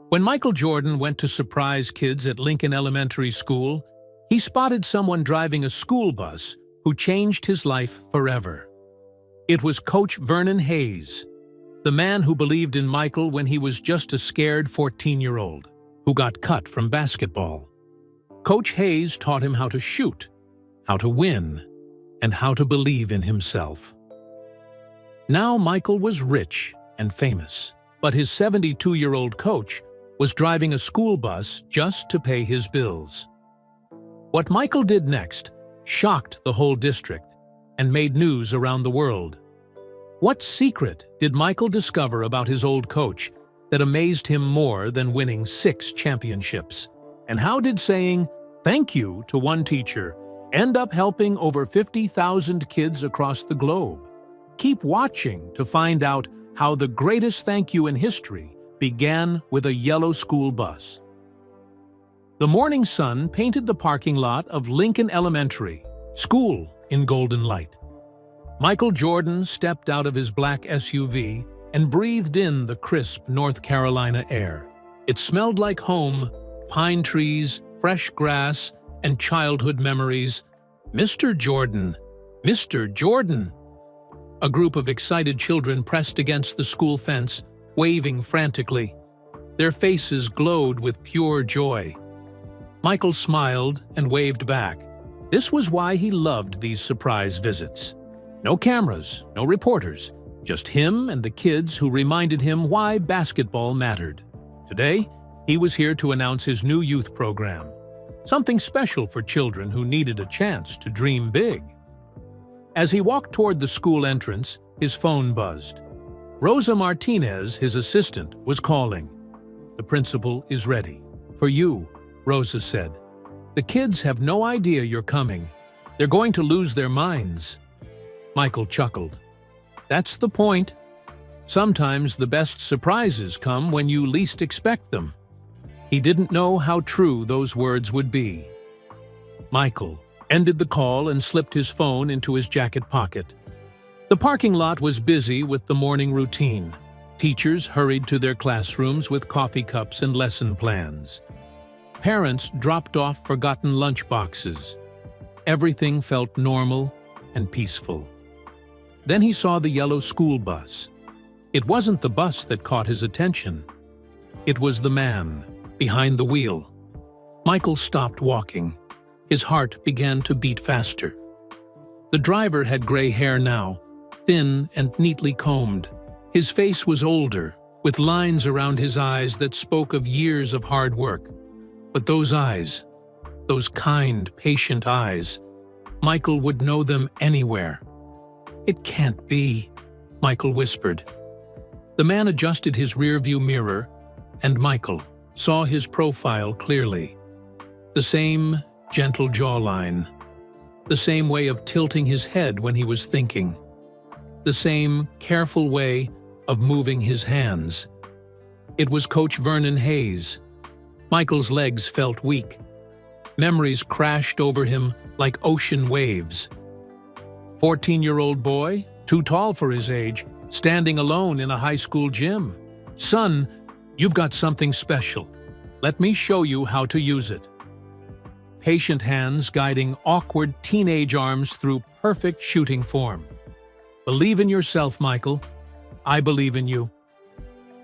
When Michael Jordan went to surprise kids at Lincoln Elementary School, he spotted someone driving a school bus who changed his life forever. It was Coach Vernon Hayes, the man who believed in Michael when he was just a scared 14-year-old who got cut from basketball. Coach Hayes taught him how to shoot, how to win, and how to believe in himself. Now Michael was rich and famous, but his 72-year-old coach was driving a school bus just to pay his bills. What Michael did next shocked the whole district and made news around the world. What secret did Michael discover about his old coach that amazed him more than winning 6 championships? And how did saying thank you to one teacher end up helping over 50,000 kids across the globe? Keep watching to find out how the greatest thank you in history began with a yellow school bus. The morning sun painted the parking lot of Lincoln Elementary School in golden light. Michael Jordan stepped out of his black SUV and breathed in the crisp North Carolina air. It smelled like home, pine trees, fresh grass, and childhood memories. "Mr. Jordan! Mr. Jordan!" A group of excited children pressed against the school fence, waving frantically. Their faces glowed with pure joy. Michael smiled and waved back. This was why he loved these surprise visits. No cameras, no reporters, just him and the kids who reminded him why basketball mattered. Today, he was here to announce his new youth program, something special for children who needed a chance to dream big. As he walked toward the school entrance, his phone buzzed. Rosa Martinez, his assistant, was calling. "The principal is ready. For you," Rosa said. "The kids have no idea you're coming. They're going to lose their minds." Michael chuckled. "That's the point. Sometimes the best surprises come when you least expect them." He didn't know how true those words would be. Michael ended the call and slipped his phone into his jacket pocket. The parking lot was busy with the morning routine. Teachers hurried to their classrooms with coffee cups and lesson plans. Parents dropped off forgotten lunch boxes. Everything felt normal and peaceful. Then he saw the yellow school bus. It wasn't the bus that caught his attention. It was the man behind the wheel. Michael stopped walking. His heart began to beat faster. The driver had gray hair now, thin and neatly combed. His face was older, with lines around his eyes that spoke of years of hard work. But those eyes, those kind, patient eyes, Michael would know them anywhere. "It can't be," Michael whispered. The man adjusted his rearview mirror, and Michael saw his profile clearly. The same gentle jawline, the same way of tilting his head when he was thinking, the same careful way of moving his hands. It was Coach Vernon Hayes. Michael's legs felt weak. Memories crashed over him like ocean waves. 14-year-old boy, too tall for his age, standing alone in a high school gym. "Son, you've got something special. Let me show you how to use it." Patient hands guiding awkward teenage arms through perfect shooting form. "Believe in yourself, Michael. I believe in you."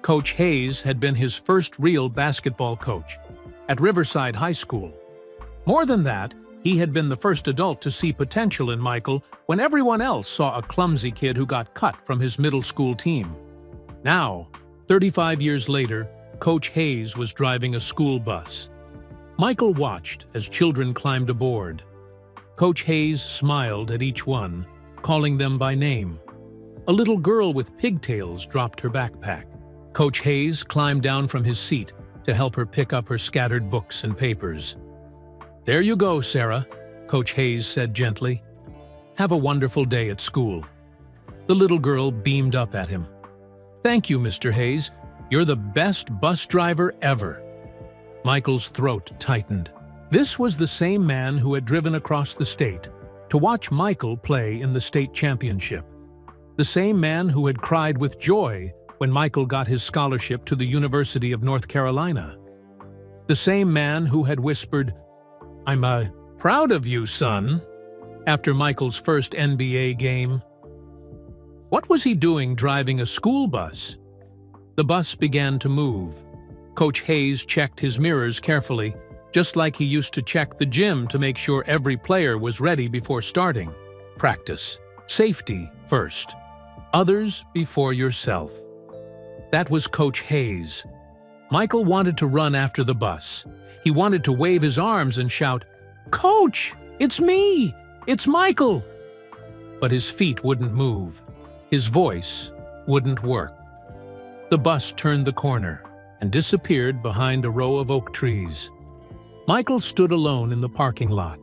Coach Hayes had been his first real basketball coach at Riverside High School. More than that, he had been the first adult to see potential in Michael when everyone else saw a clumsy kid who got cut from his middle school team. Now, 35 years later, Coach Hayes was driving a school bus. Michael watched as children climbed aboard. Coach Hayes smiled at each one, calling them by name. A little girl with pigtails dropped her backpack. Coach Hayes climbed down from his seat to help her pick up her scattered books and papers. "There you go, Sarah," Coach Hayes said gently. "Have a wonderful day at school." The little girl beamed up at him. "Thank you, Mr. Hayes. You're the best bus driver ever." Michael's throat tightened. This was the same man who had driven across the state to watch Michael play in the state championship. The same man who had cried with joy when Michael got his scholarship to the University of North Carolina. The same man who had whispered, "I'm proud of you, son," after Michael's first NBA game. What was he doing driving a school bus? The bus began to move. Coach Hayes checked his mirrors carefully, just like he used to check the gym to make sure every player was ready before starting. Practice. Safety first. Others before yourself. That was Coach Hayes. Michael wanted to run after the bus. He wanted to wave his arms and shout, "Coach, it's me! It's Michael!" But his feet wouldn't move. His voice wouldn't work. The bus turned the corner and disappeared behind a row of oak trees. Michael stood alone in the parking lot,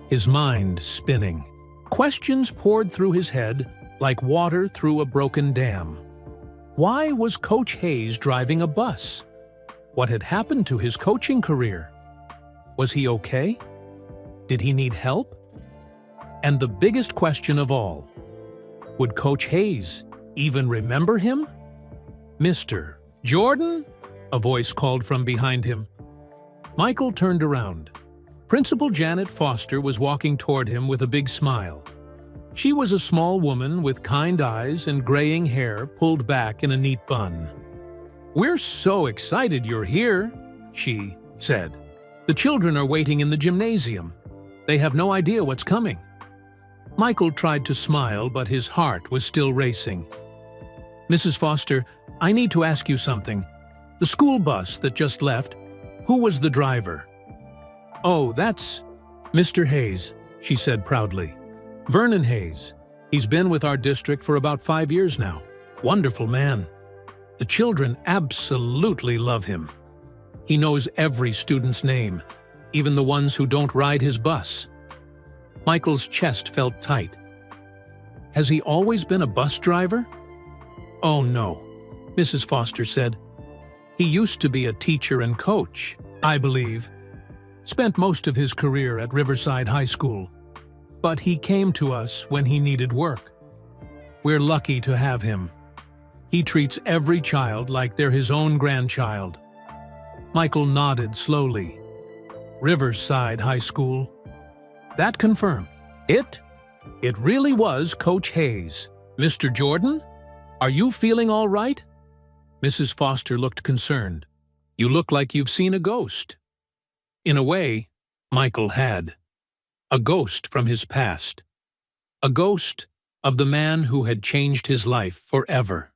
his mind spinning. Questions poured through his head like water through a broken dam. Why was Coach Hayes driving a bus? What had happened to his coaching career? Was he okay? Did he need help? And the biggest question of all, would Coach Hayes even remember him? "Mr. Jordan?" a voice called from behind him. Michael turned around. Principal Janet Foster was walking toward him with a big smile. She was a small woman with kind eyes and graying hair pulled back in a neat bun. "We're so excited you're here," she said. "The children are waiting in the gymnasium. They have no idea what's coming." Michael tried to smile, but his heart was still racing. "Mrs. Foster, I need to ask you something. The school bus that just left, who was the driver?" "Oh, that's Mr. Hayes," she said proudly. "Vernon Hayes. He's been with our district for about 5 years now. Wonderful man. The children absolutely love him. He knows every student's name, even the ones who don't ride his bus." Michael's chest felt tight. Has he always been a bus driver? "Oh no," Mrs. Foster said. "He used to be a teacher and coach, I believe. Spent most of his career at Riverside High School. But he came to us when he needed work. We're lucky to have him. He treats every child like they're his own grandchild." Michael nodded slowly. Riverside High School. That confirmed. It really was Coach Hayes. "Mr. Jordan, are you feeling all right?" Mrs. Foster looked concerned. "You look like you've seen a ghost." In a way, Michael had. A ghost from his past. A ghost of the man who had changed his life forever.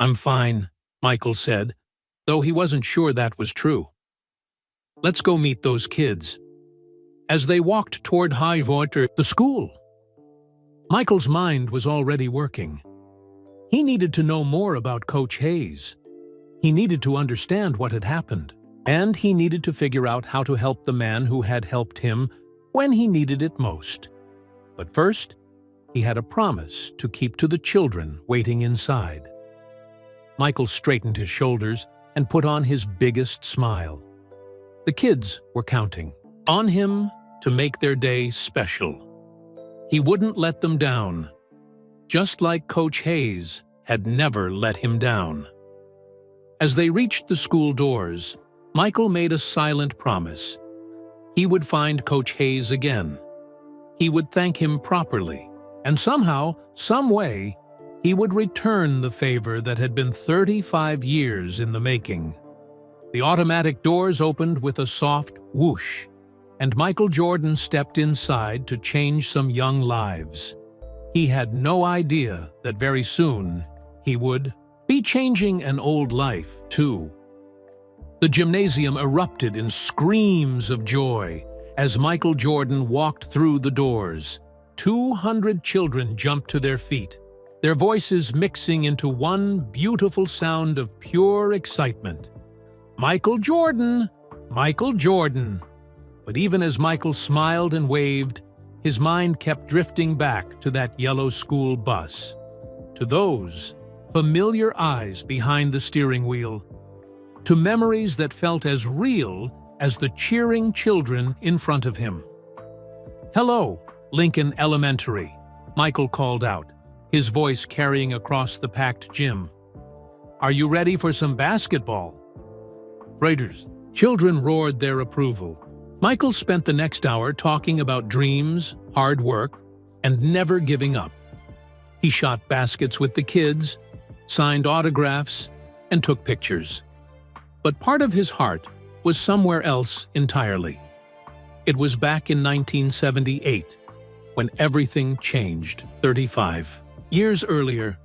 "I'm fine," Michael said, though he wasn't sure that was true. "Let's go meet those kids." As they walked toward Highwater, the school, Michael's mind was already working. He needed to know more about Coach Hayes. He needed to understand what had happened, and he needed to figure out how to help the man who had helped him when he needed it most. But first, he had a promise to keep to the children waiting inside. Michael straightened his shoulders and put on his biggest smile. The kids were counting on him to make their day special. He wouldn't let them down, just like Coach Hayes had never let him down. As they reached the school doors, Michael made a silent promise. He would find Coach Hayes again. He would thank him properly, and somehow, some way, he would return the favor that had been 35 years in the making. The automatic doors opened with a soft whoosh, and Michael Jordan stepped inside to change some young lives. He had no idea that very soon he would be changing an old life, too. The gymnasium erupted in screams of joy as Michael Jordan walked through the doors. 200 children jumped to their feet, their voices mixing into one beautiful sound of pure excitement. "Michael Jordan! Michael Jordan!" But even as Michael smiled and waved, his mind kept drifting back to that yellow school bus, to those familiar eyes behind the steering wheel, to memories that felt as real as the cheering children in front of him. "Hello, Lincoln Elementary," Michael called out, his voice carrying across the packed gym. Are you ready for some basketball? Raiders. Children roared their approval. Michael spent the next hour talking about dreams, hard work, and never giving up. He shot baskets with the kids, signed autographs, and took pictures. But part of his heart was somewhere else entirely. It was back in 1978, when everything changed. 35 years earlier,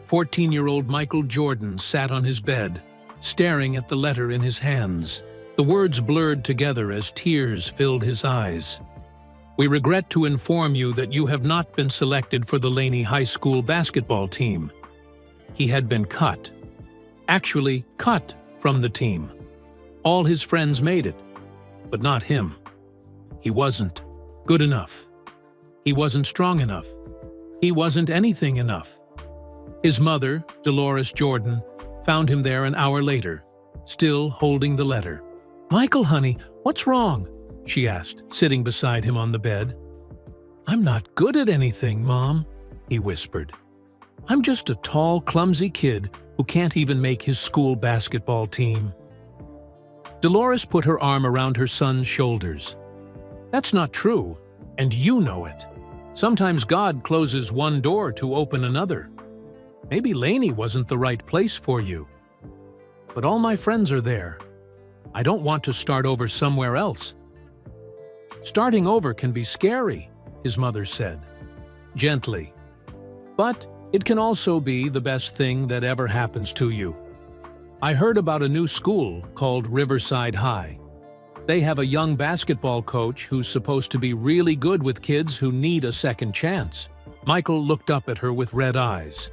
14-year-old Michael Jordan sat on his bed, staring at the letter in his hands. The words blurred together as tears filled his eyes. We regret to inform you that you have not been selected for the Laney High School basketball team. He had been cut. Actually, cut from the team. All his friends made it, but not him. He wasn't good enough. He wasn't strong enough. He wasn't anything enough. His mother, Dolores Jordan, found him there an hour later, still holding the letter. "Michael, honey, what's wrong?" she asked, sitting beside him on the bed. "I'm not good at anything, Mom," he whispered. "I'm just a tall, clumsy kid who can't even make his school basketball team." Dolores put her arm around her son's shoulders. "That's not true, and you know it. Sometimes God closes one door to open another. Maybe Laney wasn't the right place for you. But all my friends are there. I don't want to start over somewhere else." "Starting over can be scary," his mother said, gently. "But it can also be the best thing that ever happens to you. I heard about a new school called Riverside High. They have a young basketball coach who's supposed to be really good with kids who need a second chance." Michael looked up at her with red eyes.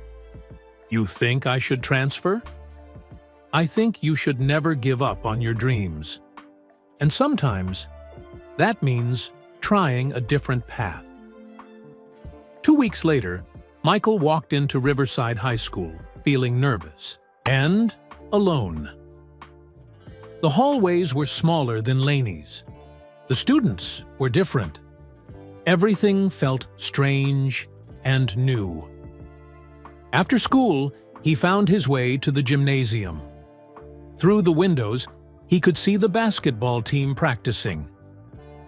"You think I should transfer?" "I think you should never give up on your dreams. And sometimes, that means trying a different path." 2 weeks later, Michael walked into Riverside High School, feeling nervous and alone. The hallways were smaller than Laney's. The students were different. Everything felt strange and new. After school, he found his way to the gymnasium. Through the windows, he could see the basketball team practicing.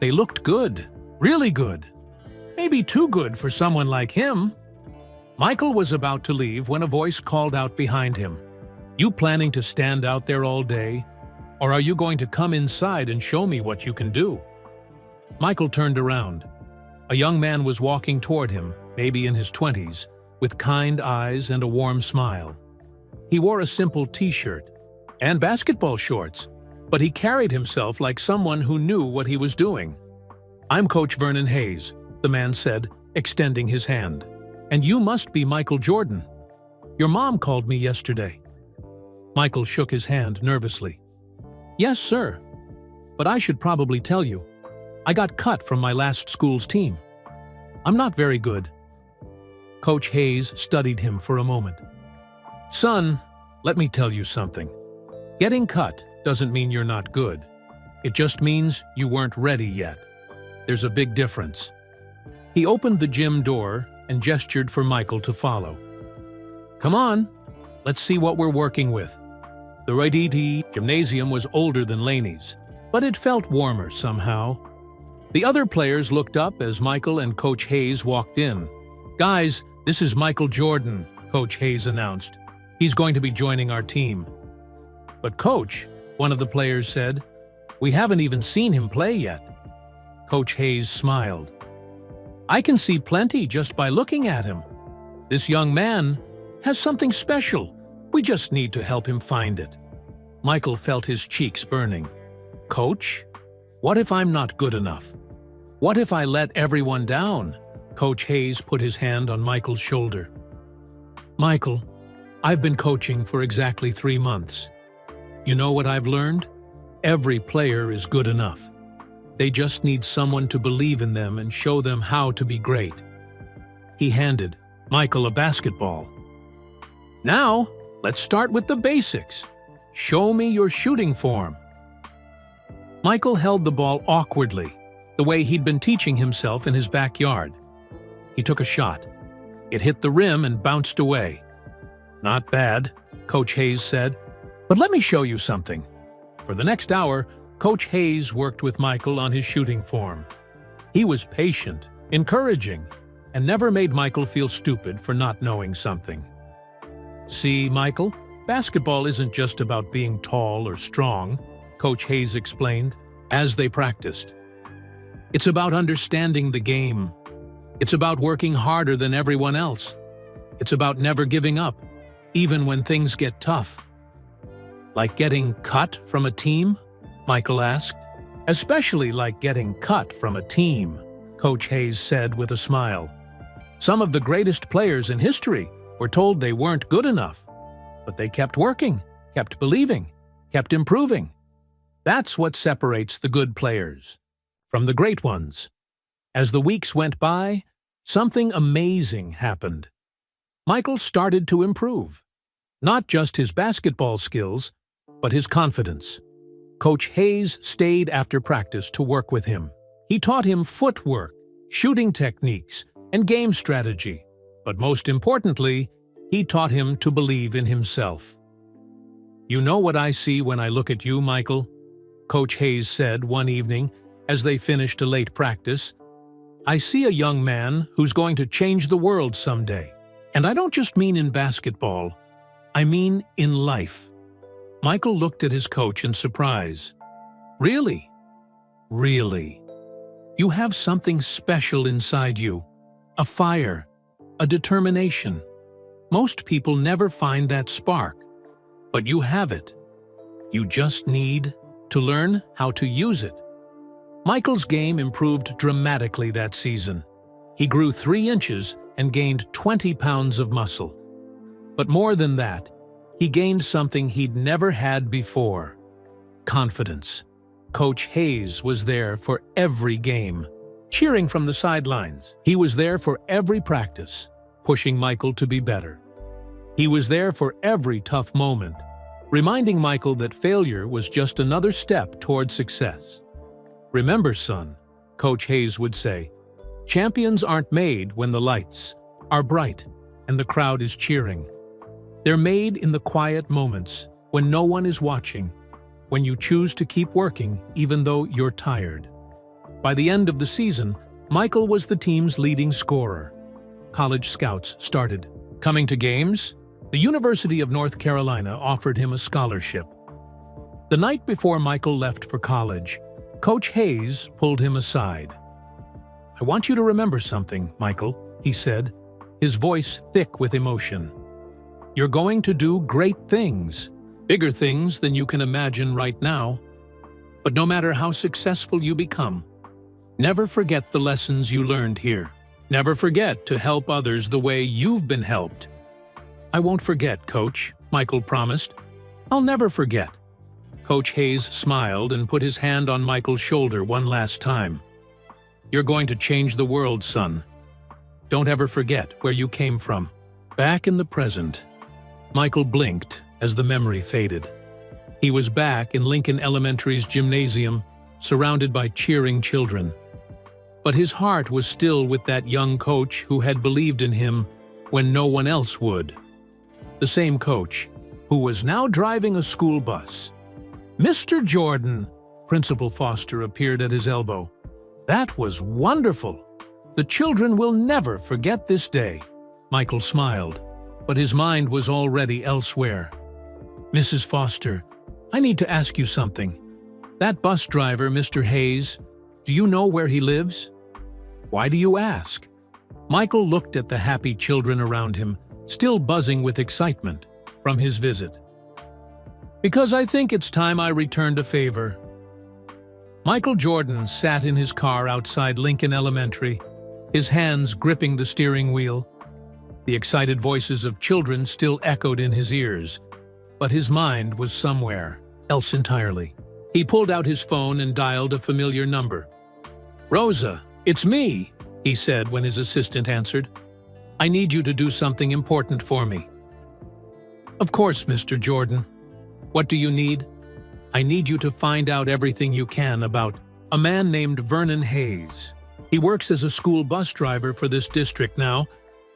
They looked good, really good. Maybe too good for someone like him. Michael was about to leave when a voice called out behind him. "You planning to stand out there all day? Or are you going to come inside and show me what you can do?" Michael turned around. A young man was walking toward him, maybe in his 20s, with kind eyes and a warm smile. He wore a simple t-shirt and basketball shorts, but he carried himself like someone who knew what he was doing. "I'm Coach Vernon Hayes," the man said, extending his hand. "And you must be Michael Jordan. Your mom called me yesterday." Michael shook his hand nervously. "Yes, sir. But I should probably tell you. I got cut from my last school's team. I'm not very good." Coach Hayes studied him for a moment. "Son, let me tell you something. Getting cut doesn't mean you're not good. It just means you weren't ready yet. There's a big difference." He opened the gym door and gestured for Michael to follow. "Come on, let's see what we're working with." The Raidity gymnasium was older than Laney's, but it felt warmer somehow. The other players looked up as Michael and Coach Hayes walked in. "Guys, this is Michael Jordan," Coach Hayes announced. "He's going to be joining our team." "But Coach," one of the players said, "we haven't even seen him play yet." Coach Hayes smiled. "I can see plenty just by looking at him. This young man has something special. We just need to help him find it." Michael felt his cheeks burning. "Coach, what if I'm not good enough? What if I let everyone down?" Coach Hayes put his hand on Michael's shoulder. "Michael, I've been coaching for exactly 3 months. You know what I've learned? Every player is good enough. They just need someone to believe in them and show them how to be great." He handed Michael a basketball. "Now, let's start with the basics. Show me your shooting form." Michael held the ball awkwardly, the way he'd been teaching himself in his backyard. He took a shot. It hit the rim and bounced away. "Not bad," Coach Hayes said. "But let me show you something." For the next hour, Coach Hayes worked with Michael on his shooting form. He was patient, encouraging, and never made Michael feel stupid for not knowing something. "See, Michael, basketball isn't just about being tall or strong," Coach Hayes explained, as they practiced. "It's about understanding the game. It's about working harder than everyone else. It's about never giving up, even when things get tough." "Like getting cut from a team?" Michael asked. "Especially like getting cut from a team," Coach Hayes said with a smile. "Some of the greatest players in history were told they weren't good enough, but they kept working, kept believing, kept improving. That's what separates the good players from the great ones." As the weeks went by, something amazing happened. Michael started to improve. Not just his basketball skills, but his confidence. Coach Hayes stayed after practice to work with him. He taught him footwork, shooting techniques, and game strategy. But most importantly, he taught him to believe in himself. "You know what I see when I look at you, Michael?" Coach Hayes said one evening as they finished a late practice. "I see a young man who's going to change the world someday. And I don't just mean in basketball, I mean in life." Michael looked at his coach in surprise. "Really? Really? You have something special inside you, a fire, a determination. Most people never find that spark, but you have it. You just need to learn how to use it." Michael's game improved dramatically that season. He grew 3 inches and gained 20 pounds of muscle. But more than that, he gained something he'd never had before: confidence. Coach Hayes was there for every game, cheering from the sidelines. He was there for every practice, pushing Michael to be better. He was there for every tough moment, reminding Michael that failure was just another step toward success. "Remember, son," Coach Hayes would say, "champions aren't made when the lights are bright and the crowd is cheering. They're made in the quiet moments, when no one is watching, when you choose to keep working even though you're tired." By the end of the season, Michael was the team's leading scorer. College scouts started coming to games. The University of North Carolina offered him a scholarship. The night before Michael left for college, Coach Hayes pulled him aside. "I want you to remember something, Michael," he said, his voice thick with emotion. "You're going to do great things, bigger things than you can imagine right now. But no matter how successful you become, never forget the lessons you learned here. Never forget to help others the way you've been helped." "I won't forget, Coach," Michael promised. "I'll never forget." Coach Hayes smiled and put his hand on Michael's shoulder one last time. "You're going to change the world, son. Don't ever forget where you came from." Back in the present, Michael blinked as the memory faded. He was back in Lincoln Elementary's gymnasium, surrounded by cheering children. But his heart was still with that young coach who had believed in him when no one else would. The same coach who was now driving a school bus. "Mr. Jordan," Principal Foster appeared at his elbow. "That was wonderful. The children will never forget this day." Michael smiled, but his mind was already elsewhere. "Mrs. Foster, I need to ask you something. That bus driver, Mr. Hayes, do you know where he lives?" "Why do you ask?" Michael looked at the happy children around him, still buzzing with excitement from his visit. "Because I think it's time I returned a favor." Michael Jordan sat in his car outside Lincoln Elementary, his hands gripping the steering wheel. The excited voices of children still echoed in his ears, but his mind was somewhere else entirely. He pulled out his phone and dialed a familiar number. "Rosa, it's me," he said when his assistant answered. "I need you to do something important for me." "Of course, Mr. Jordan. What do you need?" "I need you to find out everything you can about a man named Vernon Hayes. He works as a school bus driver for this district now,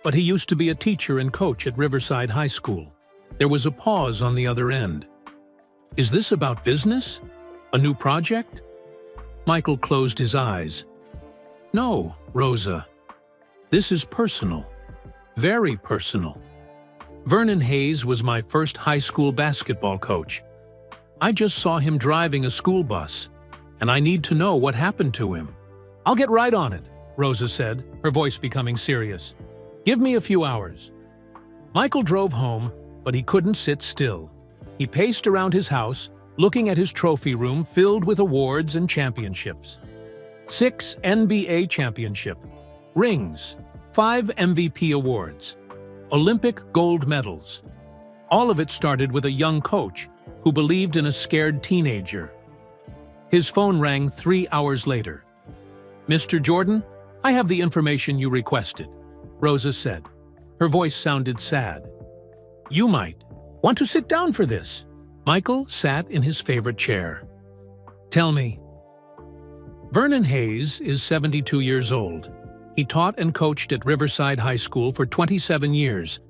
but he used to be a teacher and coach at Riverside High School. There was a pause on the other end. Is this about business? A new project? Michael closed his eyes. No, Rosa. This is personal. Very personal. Vernon Hayes was my first high school basketball coach. I just saw him driving a school bus, and I need to know what happened to him. I'll get right on it, Rosa said, her voice becoming serious. Give me a few hours. Michael drove home, but he couldn't sit still. He paced around his house, looking at his trophy room filled with awards and championships. 6 NBA championship, rings, 5 MVP awards, Olympic gold medals. All of it started with a young coach who believed in a scared teenager. His phone rang 3 hours later. Mr. Jordan, I have the information you requested, Rosa said. Her voice sounded sad. You might want to sit down for this. Michael sat in his favorite chair. Tell me. Vernon Hayes is 72 years old. He taught and coached at Riverside High School for 27 years.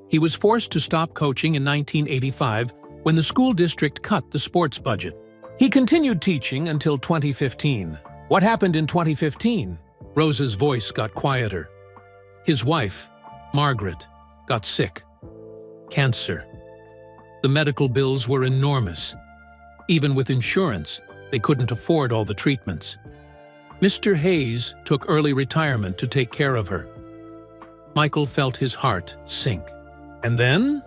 He was forced to stop coaching in 1985 when the school district cut the sports budget. He continued teaching until 2015. What happened in 2015? Rosa's voice got quieter. His wife, Margaret, got sick. Cancer. The medical bills were enormous. Even with insurance, they couldn't afford all the treatments. Mr. Hayes took early retirement to take care of her. Michael felt his heart sink. And then?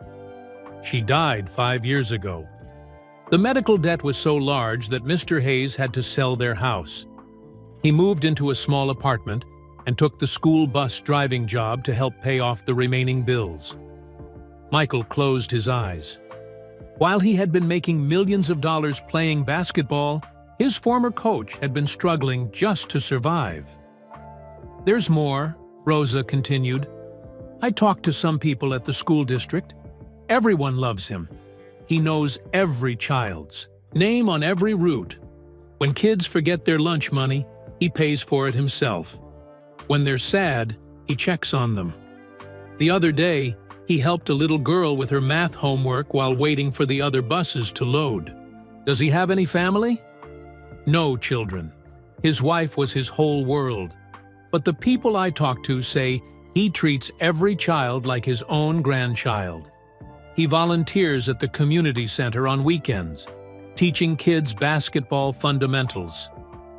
She died 5 years ago. The medical debt was so large that Mr. Hayes had to sell their house. He moved into a small apartment and took the school bus driving job to help pay off the remaining bills. Michael closed his eyes. While he had been making millions of dollars playing basketball, his former coach had been struggling just to survive. There's more, Rosa continued. I talked to some people at the school district. Everyone loves him. He knows every child's name on every route. When kids forget their lunch money, he pays for it himself. When they're sad, he checks on them. The other day, he helped a little girl with her math homework while waiting for the other buses to load. Does he have any family? No children. His wife was his whole world. But the people I talk to say he treats every child like his own grandchild. He volunteers at the community center on weekends, teaching kids basketball fundamentals.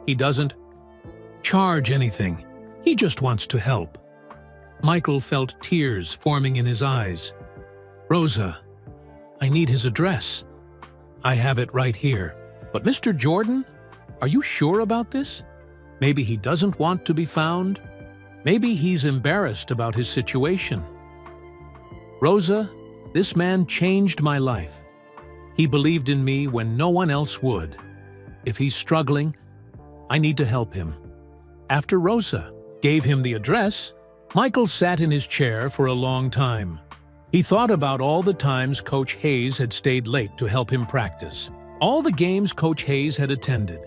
He doesn't charge anything. He just wants to help. Michael felt tears forming in his eyes. Rosa, I need his address. I have it right here. But Mr. Jordan, are you sure about this? Maybe he doesn't want to be found? Maybe he's embarrassed about his situation. Rosa, this man changed my life. He believed in me when no one else would. If he's struggling, I need to help him. After Rosa gave him the address, Michael sat in his chair for a long time. He thought about all the times Coach Hayes had stayed late to help him practice, all the games Coach Hayes had attended,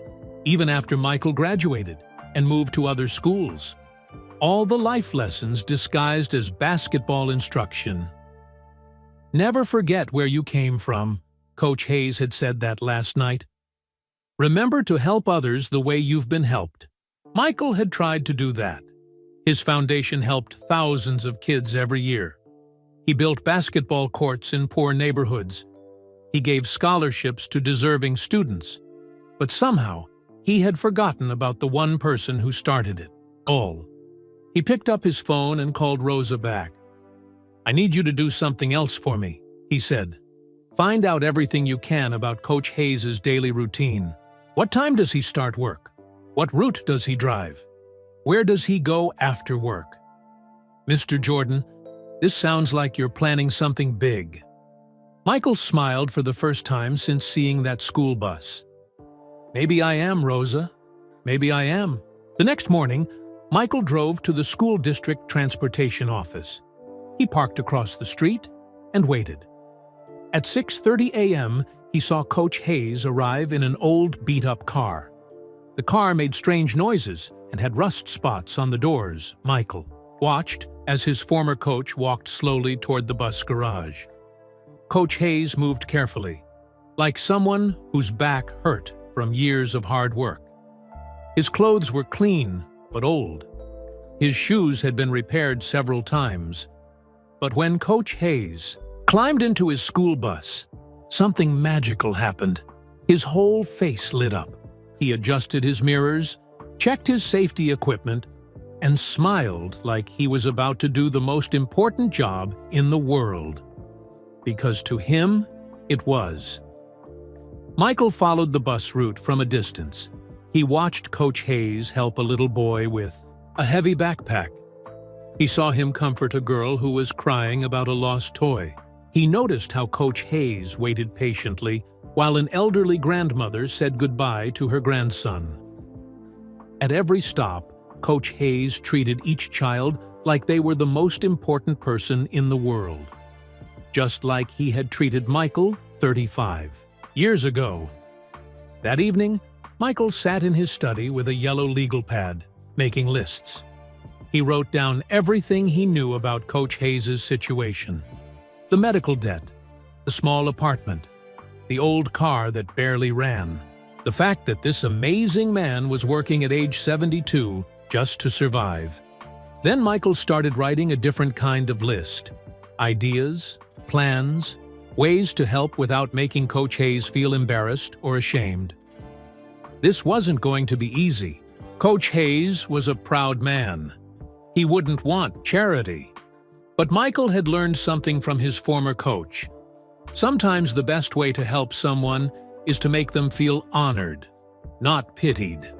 even after Michael graduated and moved to other schools, all the life lessons disguised as basketball instruction. Never forget where you came from, Coach Hayes had said that last night. Remember to help others the way you've been helped. Michael had tried to do that. His foundation helped thousands of kids every year. He built basketball courts in poor neighborhoods. He gave scholarships to deserving students. But somehow, he had forgotten about the one person who started it all. He picked up his phone and called Rosa back. I need you to do something else for me, he said. Find out everything you can about Coach Hayes' daily routine. What time does he start work? What route does he drive? Where does he go after work? Mr. Jordan, this sounds like you're planning something big. Michael smiled for the first time since seeing that school bus. Maybe I am, Rosa. Maybe I am. The next morning, Michael drove to the school district transportation office. He parked across the street and waited. At 6:30 a.m., he saw Coach Hayes arrive in an old, beat-up car. The car made strange noises and had rust spots on the doors. Michael watched as his former coach walked slowly toward the bus garage. Coach Hayes moved carefully, like someone whose back hurt from years of hard work. His clothes were clean but old. His shoes had been repaired several times. But when Coach Hayes climbed into his school bus, something magical happened. His whole face lit up. He adjusted his mirrors, checked his safety equipment, and smiled like he was about to do the most important job in the world. Because to him, it was. Michael followed the bus route from a distance. He watched Coach Hayes help a little boy with a heavy backpack. He saw him comfort a girl who was crying about a lost toy. He noticed how Coach Hayes waited patiently while an elderly grandmother said goodbye to her grandson. At every stop, Coach Hayes treated each child like they were the most important person in the world. Just like he had treated Michael 35 years ago. That evening, Michael sat in his study with a yellow legal pad, making lists. He wrote down everything he knew about Coach Hayes' situation. The medical debt, the small apartment, the old car that barely ran, the fact that this amazing man was working at age 72 just to survive. Then Michael started writing a different kind of list. Ideas, plans, ways to help without making Coach Hayes feel embarrassed or ashamed. This wasn't going to be easy. Coach Hayes was a proud man. He wouldn't want charity. But Michael had learned something from his former coach. Sometimes the best way to help someone is to make them feel honored, not pitied.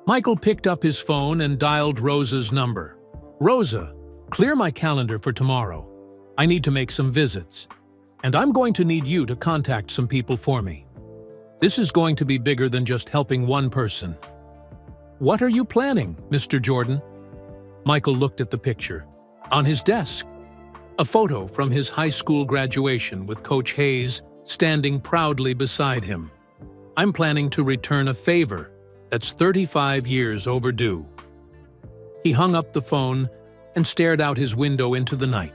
Michael picked up his phone and dialed Rosa's number. "Rosa, clear my calendar for tomorrow. I need to make some visits. And I'm going to need you to contact some people for me. This is going to be bigger than just helping one person." "What are you planning, Mr. Jordan?" Michael looked at the picture. On his desk, a photo from his high school graduation with Coach Hayes standing proudly beside him. "I'm planning to return a favor that's 35 years overdue." He hung up the phone and stared out his window into the night.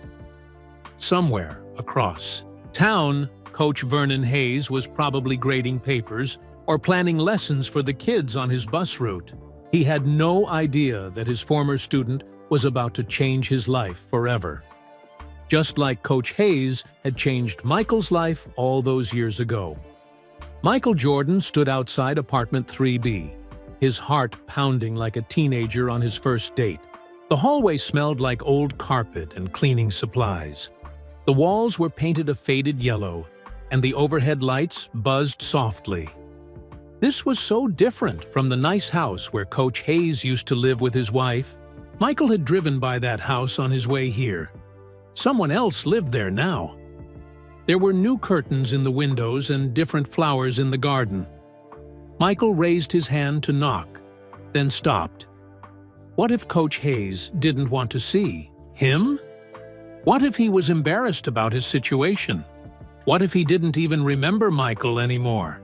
Somewhere across town, Coach Vernon Hayes was probably grading papers or planning lessons for the kids on his bus route. He had no idea that his former student was about to change his life forever. Just like Coach Hayes had changed Michael's life all those years ago. Michael Jordan stood outside apartment 3B, his heart pounding like a teenager on his first date. The hallway smelled like old carpet and cleaning supplies. The walls were painted a faded yellow, and the overhead lights buzzed softly. This was so different from the nice house where Coach Hayes used to live with his wife. Michael had driven by that house on his way here. Someone else lived there now. There were new curtains in the windows and different flowers in the garden. Michael raised his hand to knock, then stopped. What if Coach Hayes didn't want to see him? What if he was embarrassed about his situation? What if he didn't even remember Michael anymore?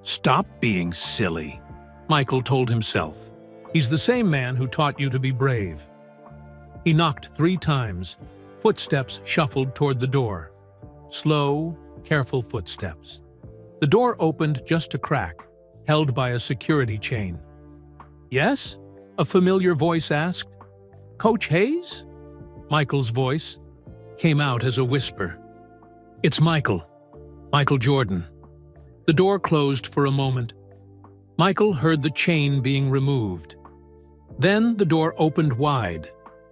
"Stop being silly," Michael told himself. "He's the same man who taught you to be brave." He knocked 3 times. Footsteps shuffled toward the door. Slow, careful footsteps. The door opened just a crack, held by a security chain. "Yes?" a familiar voice asked. "Coach Hayes?" Michael's voice came out as a whisper. "It's Michael. Michael Jordan." The door closed for a moment. Michael heard the chain being removed. Then the door opened wide.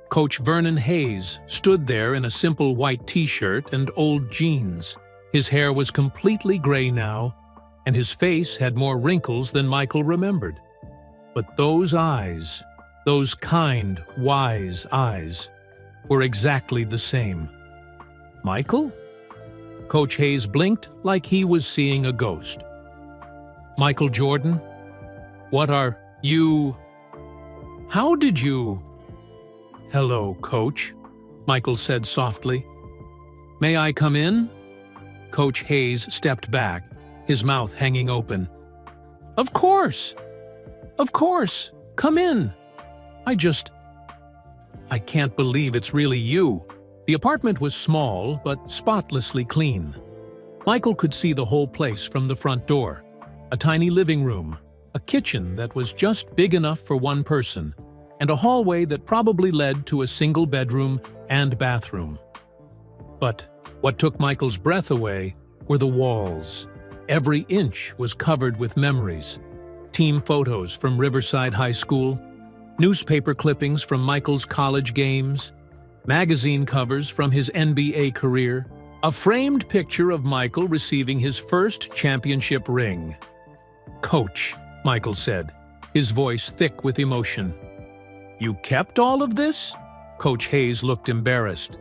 Coach Vernon Hayes stood there in a simple white t-shirt and old jeans. His hair was completely gray now, and his face had more wrinkles than Michael remembered. But those eyes, those kind, wise eyes, were exactly the same. "Michael?" Coach Hayes blinked like he was seeing a ghost. "Michael Jordan? What are you? How did you?" "Hello, Coach," Michael said softly. "May I come in?" Coach Hayes stepped back, his mouth hanging open. Of course! Of course! Come in! I can't believe it's really you." The apartment was small, but spotlessly clean. Michael could see the whole place from the front door. A tiny living room, a kitchen that was just big enough for one person, and a hallway that probably led to a single bedroom and bathroom. But what took Michael's breath away were the walls. Every inch was covered with memories. Team photos from Riverside High School, newspaper clippings from Michael's college games, magazine covers from his NBA career, a framed picture of Michael receiving his first championship ring. "Coach," Michael said, his voice thick with emotion. "You kept all of this?" Coach Hayes looked embarrassed.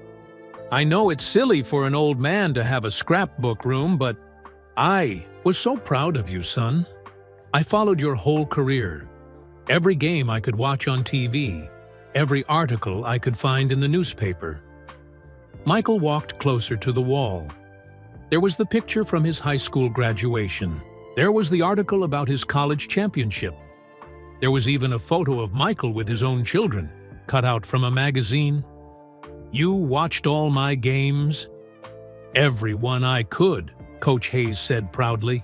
"I know it's silly for an old man to have a scrapbook room, but I was so proud of you, son. I followed your whole career. Every game I could watch on TV, every article I could find in the newspaper." Michael walked closer to the wall. There was the picture from his high school graduation. There was the article about his college championship. There was even a photo of Michael with his own children, cut out from a magazine. "You watched all my games?" "Every one I could," Coach Hayes said proudly.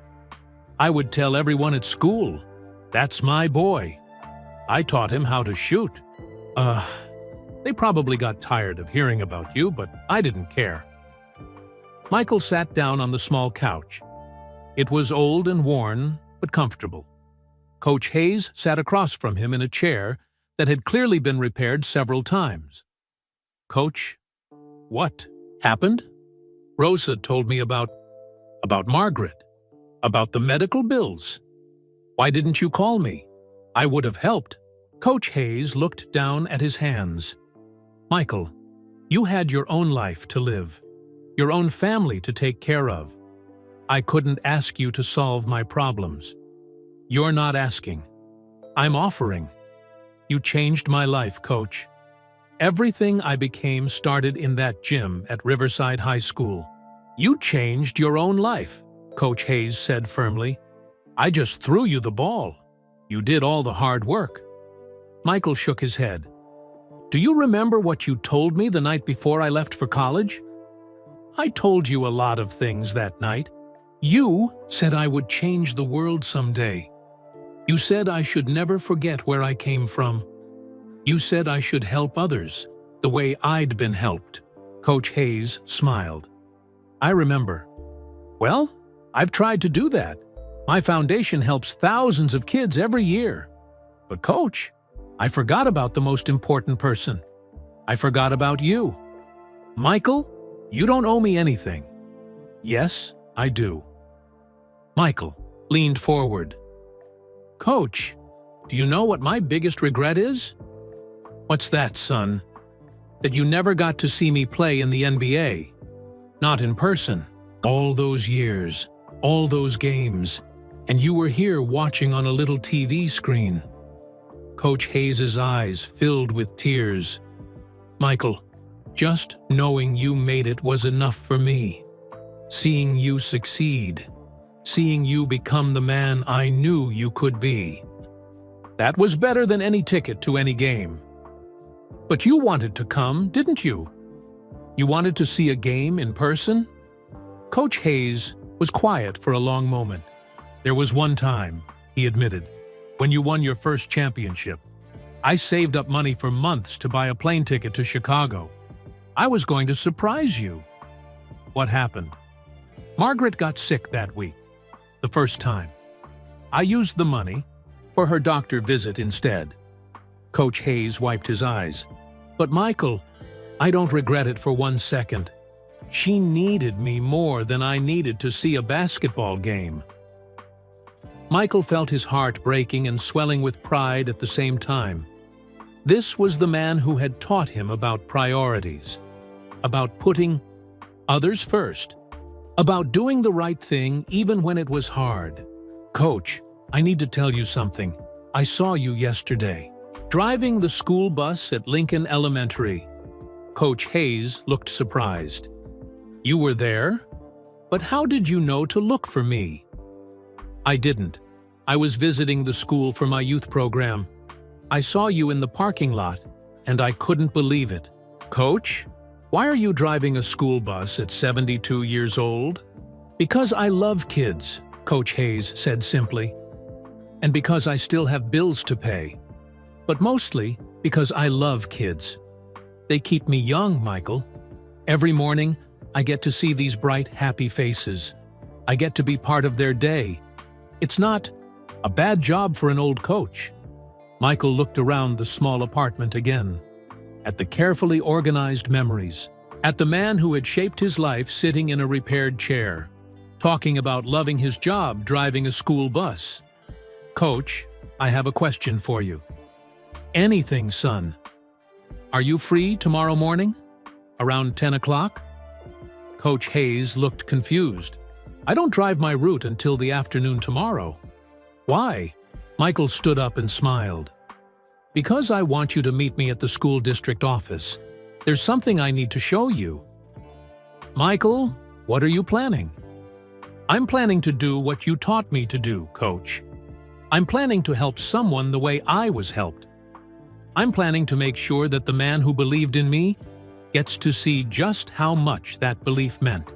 "I would tell everyone at school, 'That's my boy. I taught him how to shoot.' They probably got tired of hearing about you, but I didn't care." Michael sat down on the small couch. It was old and worn, but comfortable. Coach Hayes sat across from him in a chair that had clearly been repaired several times. "Coach, what happened?" "Rosa told me about Margaret, about the medical bills. Why didn't you call me? I would have helped." Coach Hayes looked down at his hands. "Michael, you had your own life to live, your own family to take care of. I couldn't ask you to solve my problems. You're not asking. I'm offering. You changed my life, Coach. Everything I became started in that gym at Riverside High School." "You changed your own life," Coach Hayes said firmly. "I just threw you the ball. You did all the hard work." Michael shook his head. "Do you remember what you told me the night before I left for college?" "I told you a lot of things that night. You said I would change the world someday. You said I should never forget where I came from. You said I should help others the way I'd been helped." Coach Hayes smiled. "I remember. Well, I've tried to do that. My foundation helps thousands of kids every year. But Coach, I forgot about the most important person. I forgot about you. Michael, you don't owe me anything." "Yes, I do." Michael leaned forward. "Coach, do you know what my biggest regret is?" "What's that, son?" "That you never got to see me play in the NBA. Not in person. All those years, all those games, and you were here watching on a little TV screen." Coach Hayes' eyes filled with tears. "Michael, just knowing you made it was enough for me. Seeing you succeed, seeing you become the man I knew you could be. That was better than any ticket to any game. But you wanted to come, didn't you? You wanted to see a game in person?" Coach Hayes was quiet for a long moment. "There was one time," he admitted, "when you won your first championship. I saved up money for months to buy a plane ticket to Chicago. I was going to surprise you." "What happened?" "Margaret got sick that week. The first time. I used the money for her doctor visit instead." Coach Hayes wiped his eyes. "But Michael, I don't regret it for 1 second. She needed me more than I needed to see a basketball game." Michael felt his heart breaking and swelling with pride at the same time. This was the man who had taught him about priorities, about putting others first, about doing the right thing even when it was hard. "Coach, I need to tell you something. I saw you yesterday, driving the school bus at Lincoln Elementary." Coach Hayes looked surprised. "You were there? But how did you know to look for me?" "I didn't. I was visiting the school for my youth program. I saw you in the parking lot, and I couldn't believe it." "Coach, Why are you driving a school bus at 72 years old? Because I love kids, Coach Hayes said simply. And because I still have bills to pay. But mostly because I love kids. They keep me young, Michael. Every morning, I get to see these bright, happy faces. I get to be part of their day. It's not a bad job for an old coach. Michael looked around the small apartment again, at the carefully organized memories, at the man who had shaped his life sitting in a repaired chair, talking about loving his job driving a school bus. Coach, I have a question for you. Anything, son. Are you free tomorrow morning? Around 10 o'clock? Coach Hayes looked confused. I don't drive my route until the afternoon tomorrow. Why? Michael stood up and smiled. Because I want you to meet me at the school district office. There's something I need to show you. Michael, what are you planning? I'm planning to do what you taught me to do, Coach. I'm planning to help someone the way I was helped. I'm planning to make sure that the man who believed in me gets to see just how much that belief meant.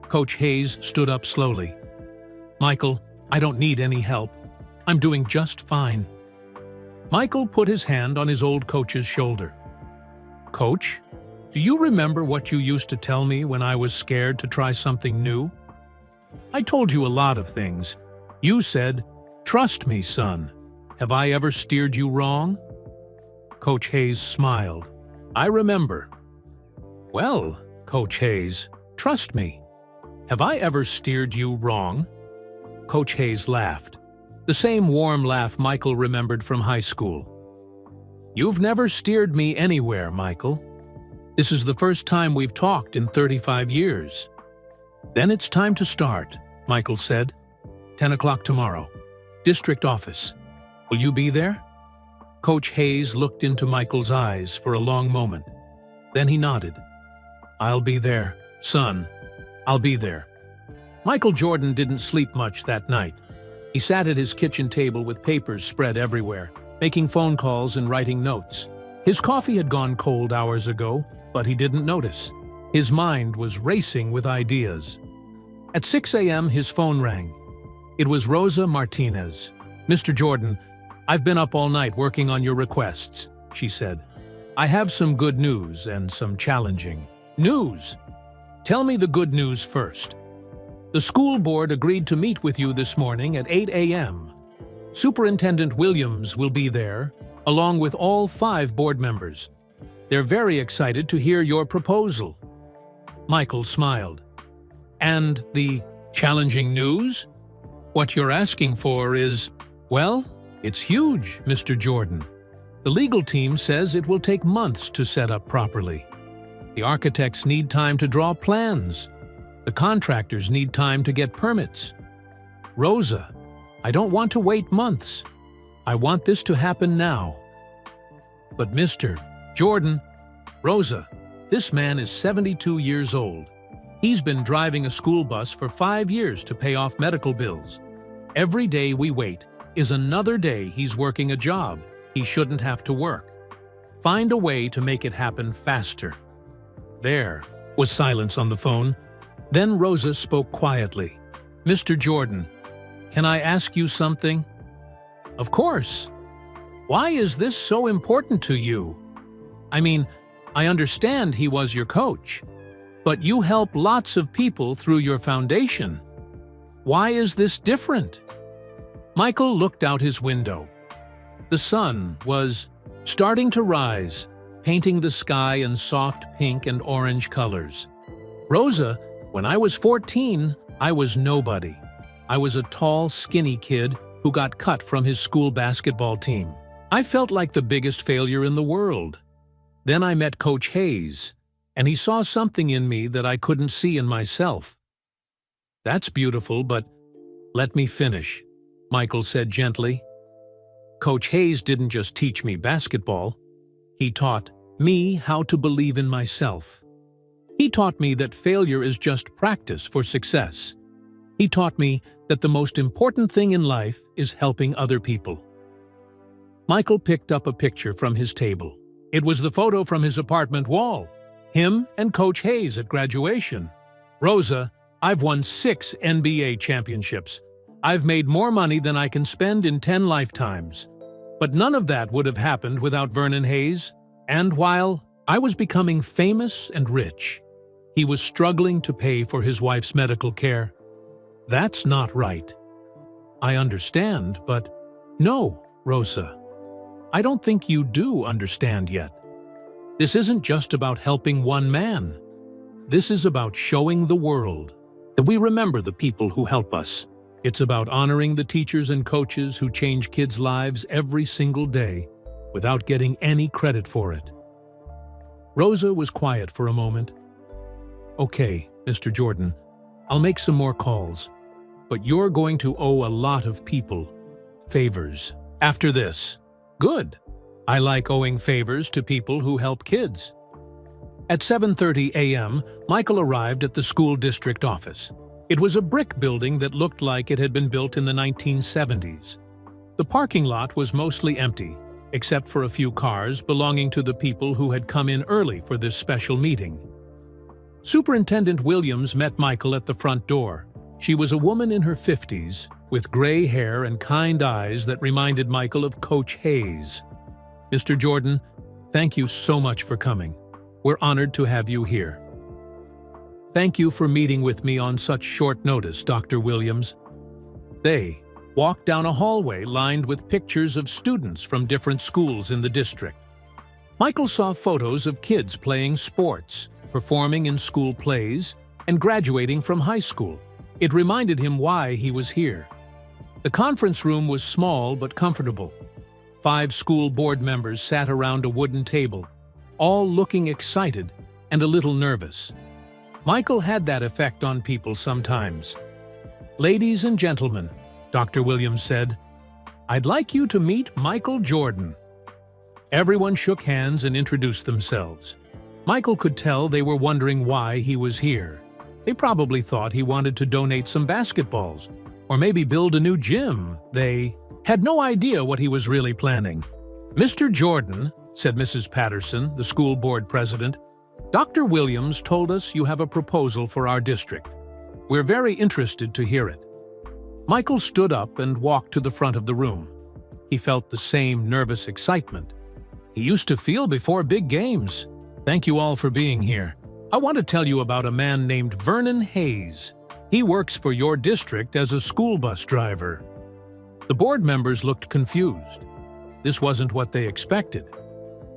Coach Hayes stood up slowly. Michael, I don't need any help. I'm doing just fine. Michael put his hand on his old coach's shoulder. Coach, do you remember what you used to tell me when I was scared to try something new? I told you a lot of things. You said, "Trust me, son." Have I ever steered you wrong? Coach Hayes smiled. I remember. Well, Coach Hayes, trust me. Have I ever steered you wrong? Coach Hayes laughed. The same warm laugh Michael remembered from high school. You've never steered me anywhere, Michael. This is the first time we've talked in 35 years. Then it's time to start, Michael said. 10 o'clock tomorrow. District office. Will you be there? Coach Hayes looked into Michael's eyes for a long moment. Then he nodded. I'll be there, son. I'll be there. Michael Jordan didn't sleep much that night. He sat at his kitchen table with papers spread everywhere, making phone calls and writing notes. His coffee had gone cold hours ago, but he didn't notice. His mind was racing with ideas. At 6 a.m., his phone rang. It was Rosa Martinez. Mr. Jordan, I've been up all night working on your requests, she said. I have some good news and some challenging news. Tell me the good news first. The school board agreed to meet with you this morning at 8 a.m. Superintendent Williams will be there, along with all 5 board members. They're very excited to hear your proposal. Michael smiled. And the challenging news? What you're asking for is, well, it's huge, Mr. Jordan. The legal team says it will take months to set up properly. The architects need time to draw plans. The contractors need time to get permits. Rosa, I don't want to wait months. I want this to happen now. But Mr. Jordan, Rosa, this man is 72 years old. He's been driving a school bus for 5 years to pay off medical bills. Every day we wait is another day he's working a job he shouldn't have to work. Find a way to make it happen faster. There was silence on the phone. Then Rosa spoke quietly. Mr. Jordan, can I ask you something? Of course. Why is this so important to you? I mean, I understand he was your coach, but you help lots of people through your foundation. Why is this different? Michael looked out his window. The sun was starting to rise, painting the sky in soft pink and orange colors. Rosa, when I was 14, I was nobody. I was a tall, skinny kid who got cut from his school basketball team. I felt like the biggest failure in the world. Then I met Coach Hayes, and he saw something in me that I couldn't see in myself. That's beautiful, but let me finish, Michael said gently. Coach Hayes didn't just teach me basketball. He taught me how to believe in myself. He taught me that failure is just practice for success. He taught me that the most important thing in life is helping other people. Michael picked up a picture from his table. It was the photo from his apartment wall. Him and Coach Hayes at graduation. Rosa, I've won 6 NBA championships. I've made more money than I can spend in 10 lifetimes. But none of that would have happened without Vernon Hayes. And while I was becoming famous and rich, he was struggling to pay for his wife's medical care. That's not right. I understand, but no, Rosa. I don't think you do understand yet. This isn't just about helping one man. This is about showing the world that we remember the people who help us. It's about honoring the teachers and coaches who change kids' lives every single day without getting any credit for it. Rosa was quiet for a moment. Okay, Mr. Jordan, I'll make some more calls, but you're going to owe a lot of people favors after this. Good. I like owing favors to people who help kids. At 7:30 a.m., Michael arrived at the school district office. It was a brick building that looked like it had been built in the 1970s. The parking lot was mostly empty, except for a few cars belonging to the people who had come in early for this special meeting. Superintendent Williams met Michael at the front door. She was a woman in her 50s, with gray hair and kind eyes that reminded Michael of Coach Hayes. Mr. Jordan, thank you so much for coming. We're honored to have you here. Thank you for meeting with me on such short notice, Dr. Williams. They walked down a hallway lined with pictures of students from different schools in the district. Michael saw photos of kids playing sports, performing in school plays, and graduating from high school. It reminded him why he was here. The conference room was small but comfortable. 5 school board members sat around a wooden table, all looking excited and a little nervous. Michael had that effect on people sometimes. Ladies and gentlemen, Dr. Williams said, I'd like you to meet Michael Jordan. Everyone shook hands and introduced themselves. Michael could tell they were wondering why he was here. They probably thought he wanted to donate some basketballs, or maybe build a new gym. They had no idea what he was really planning. Mr. Jordan, said Mrs. Patterson, the school board president, Dr. Williams told us you have a proposal for our district. We're very interested to hear it. Michael stood up and walked to the front of the room. He felt the same nervous excitement he used to feel before big games. Thank you all for being here. I want to tell you about a man named Vernon Hayes. He works for your district as a school bus driver. The board members looked confused. This wasn't what they expected.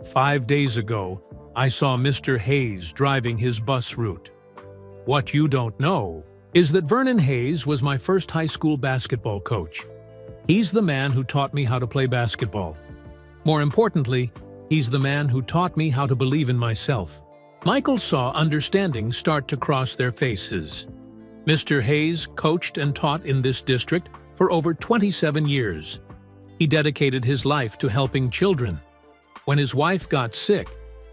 5 days ago, I saw Mr. Hayes driving his bus route. What you don't know is that Vernon Hayes was my first high school basketball coach. He's the man who taught me how to play basketball. More importantly, he's the man who taught me how to believe in myself. Michael saw understanding start to cross their faces. Mr. Hayes coached and taught in this district for over 27 years. He dedicated his life to helping children. When his wife got sick,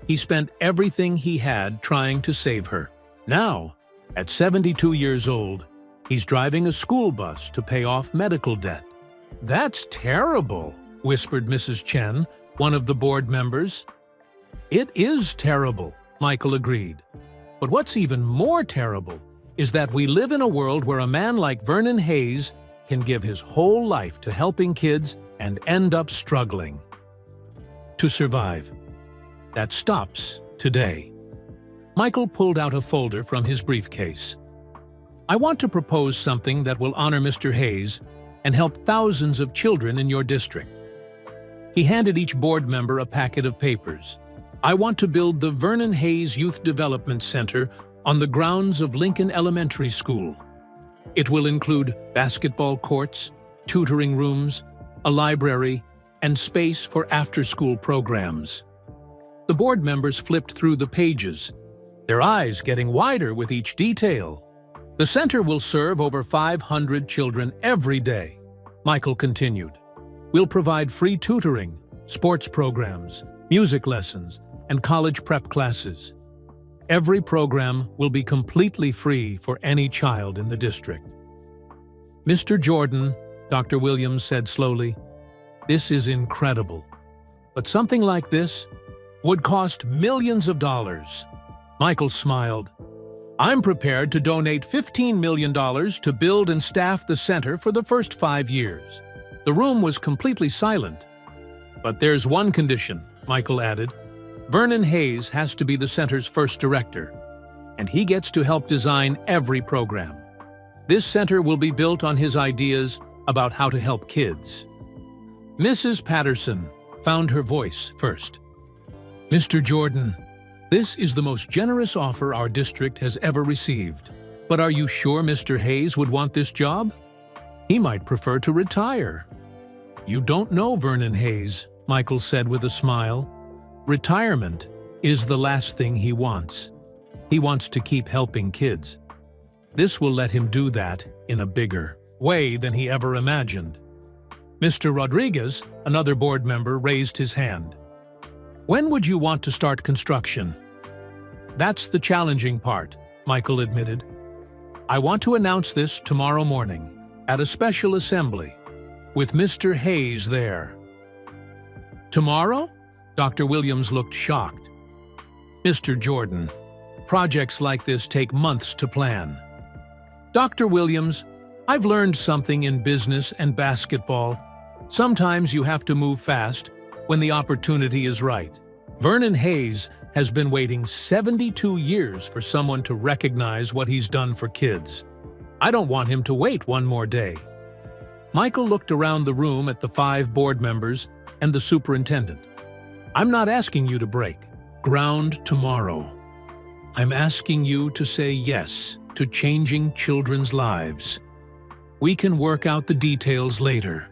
he spent everything he had trying to save her. Now, at 72 years old, he's driving a school bus to pay off medical debt. That's terrible, whispered Mrs. Chen, one of the board members. It is terrible, Michael agreed. But what's even more terrible is that we live in a world where a man like Vernon Hayes can give his whole life to helping kids and end up struggling to survive. That stops today. Michael pulled out a folder from his briefcase. I want to propose something that will honor Mr. Hayes and help thousands of children in your district. He handed each board member a packet of papers. I want to build the Vernon Hayes Youth Development Center on the grounds of Lincoln Elementary School. It will include basketball courts, tutoring rooms, a library, and space for after-school programs. The board members flipped through the pages, their eyes getting wider with each detail. The center will serve over 500 children every day, Michael continued. We'll provide free tutoring, sports programs, music lessons, and college prep classes. Every program will be completely free for any child in the district. Mr. Jordan, Dr. Williams said slowly, this is incredible. But something like this would cost millions of dollars. Michael smiled. I'm prepared to donate $15 million to build and staff the center for the first 5 years. The room was completely silent. But there's one condition, Michael added. Vernon Hayes has to be the center's first director, and he gets to help design every program. This center will be built on his ideas about how to help kids. Mrs. Patterson found her voice first. Mr. Jordan, this is the most generous offer our district has ever received. But are you sure Mr. Hayes would want this job? He might prefer to retire. You don't know Vernon Hayes, Michael said with a smile. Retirement is the last thing he wants. He wants to keep helping kids. This will let him do that in a bigger way than he ever imagined. Mr. Rodriguez, another board member, raised his hand. When would you want to start construction? That's the challenging part, Michael admitted. I want to announce this tomorrow morning at a special assembly with Mr. Hayes there. Tomorrow? Dr. Williams looked shocked. Mr. Jordan, projects like this take months to plan. Dr. Williams, I've learned something in business and basketball. Sometimes you have to move fast when the opportunity is right. Vernon Hayes has been waiting 72 years for someone to recognize what he's done for kids. I don't want him to wait one more day. Michael looked around the room at the 5 board members and the superintendent. I'm not asking you to break ground tomorrow. I'm asking you to say yes to changing children's lives. We can work out the details later.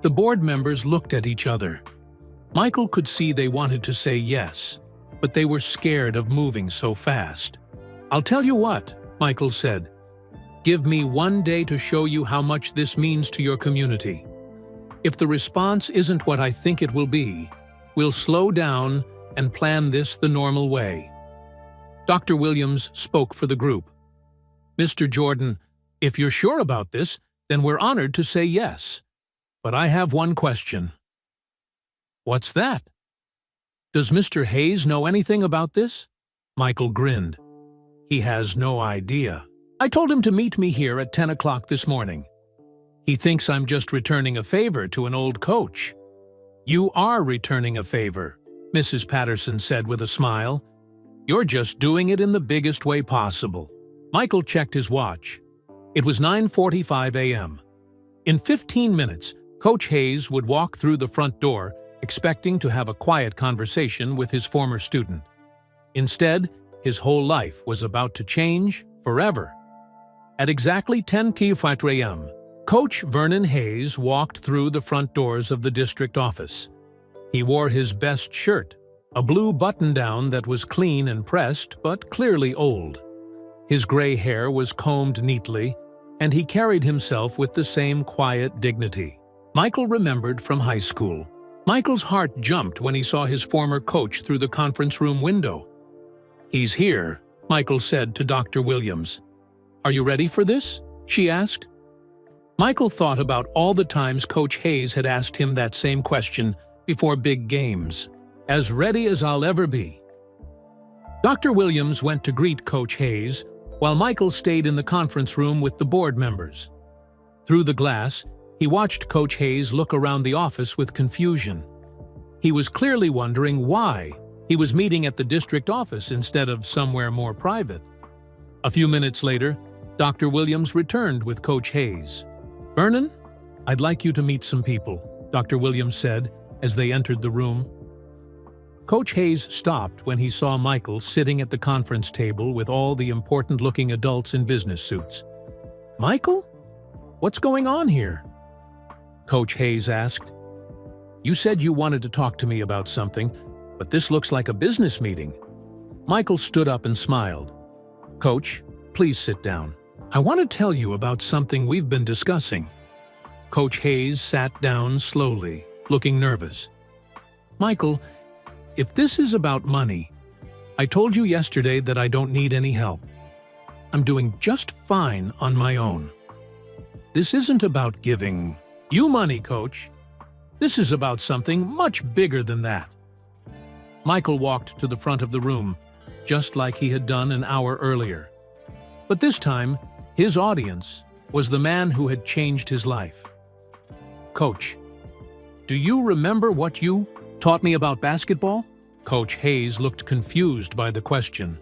The board members looked at each other. Michael could see they wanted to say yes, but they were scared of moving so fast. I'll tell you what, Michael said. Give me 1 day to show you how much this means to your community. If the response isn't what I think it will be, we'll slow down and plan this the normal way. Dr. Williams spoke for the group. Mr. Jordan, if you're sure about this, then we're honored to say yes. But I have one question. What's that? Does Mr. Hayes know anything about this? Michael grinned. He has no idea. I told him to meet me here at 10 o'clock this morning. He thinks I'm just returning a favor to an old coach. You are returning a favor, Mrs. Patterson said with a smile. You're just doing it in the biggest way possible. Michael checked his watch. It was 9:45 a.m. In 15 minutes, Coach Hayes would walk through the front door, expecting to have a quiet conversation with his former student. Instead, his whole life was about to change forever. At exactly 10:45 a.m., Coach Vernon Hayes walked through the front doors of the district office. He wore his best shirt, a blue button-down that was clean and pressed but clearly old. His gray hair was combed neatly, and he carried himself with the same quiet dignity Michael remembered from high school. Michael's heart jumped when he saw his former coach through the conference room window. He's here, Michael said to Dr. Williams. Are you ready for this? She asked. Michael thought about all the times Coach Hayes had asked him that same question before big games. As ready as I'll ever be. Dr. Williams went to greet Coach Hayes, while Michael stayed in the conference room with the board members. Through the glass, he watched Coach Hayes look around the office with confusion. He was clearly wondering why he was meeting at the district office instead of somewhere more private. A few minutes later, Dr. Williams returned with Coach Hayes. Vernon, I'd like you to meet some people, Dr. Williams said as they entered the room. Coach Hayes stopped when he saw Michael sitting at the conference table with all the important-looking adults in business suits. Michael? What's going on here? Coach Hayes asked. You said you wanted to talk to me about something, but this looks like a business meeting. Michael stood up and smiled. Coach, please sit down. I want to tell you about something we've been discussing. Coach Hayes sat down slowly, looking nervous. Michael, if this is about money, I told you yesterday that I don't need any help. I'm doing just fine on my own. This isn't about giving you money, Coach. This is about something much bigger than that. Michael walked to the front of the room, just like he had done an hour earlier. But this time, his audience was the man who had changed his life. "Coach, do you remember what you taught me about basketball?" Coach Hayes looked confused by the question.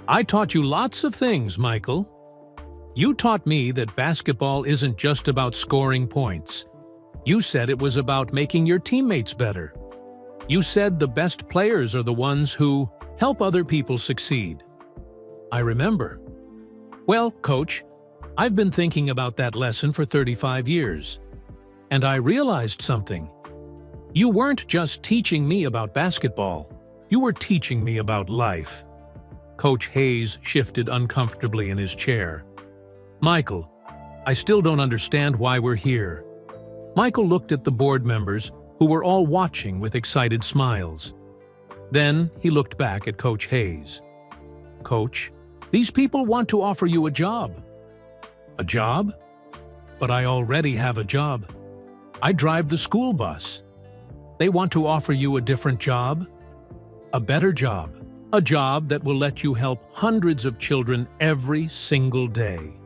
"I taught you lots of things, Michael. You taught me that basketball isn't just about scoring points. You said it was about making your teammates better. You said the best players are the ones who help other people succeed." "I remember." "Well, Coach, I've been thinking about that lesson for 35 years. And I realized something. You weren't just teaching me about basketball. You were teaching me about life." Coach Hayes shifted uncomfortably in his chair. "Michael, I still don't understand why we're here." Michael looked at the board members, who were all watching with excited smiles. Then he looked back at Coach Hayes. "Coach, these people want to offer you a job." "A job? But I already have a job. I drive the school bus." "They want to offer you a different job? A better job. A job that will let you help hundreds of children every single day."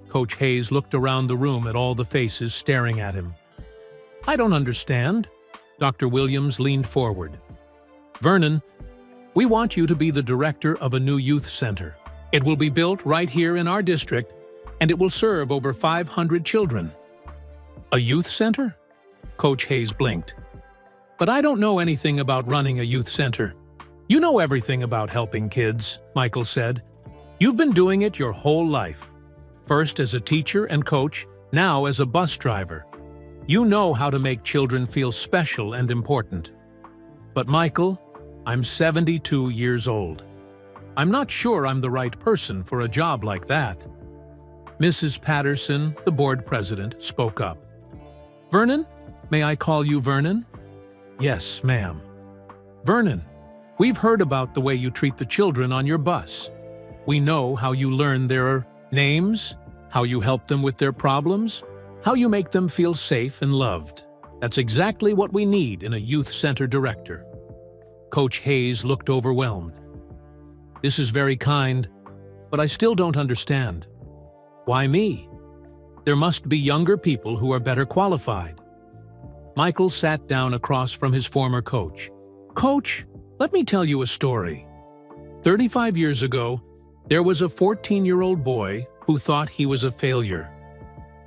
Coach Hayes looked around the room at all the faces staring at him. "I don't understand." Dr. Williams leaned forward. "Vernon, we want you to be the director of a new youth center. It will be built right here in our district, and it will serve over 500 children." "A youth center?" Coach Hayes blinked. "But I don't know anything about running a youth center." "You know everything about helping kids," Michael said. "You've been doing it your whole life. First as a teacher and coach, now as a bus driver. You know how to make children feel special and important." "But Michael, I'm 72 years old. I'm not sure I'm the right person for a job like that." Mrs. Patterson, the board president, spoke up. "Vernon, may I call you Vernon?" "Yes, ma'am." "Vernon, we've heard about the way you treat the children on your bus. We know how you learn their names, how you help them with their problems, how you make them feel safe and loved. That's exactly what we need in a youth center director." Coach Hayes looked overwhelmed. "This is very kind, but I still don't understand. Why me? There must be younger people who are better qualified." Michael sat down across from his former coach. "Coach, let me tell you a story. 35 years ago, there was a 14-year-old boy who thought he was a failure.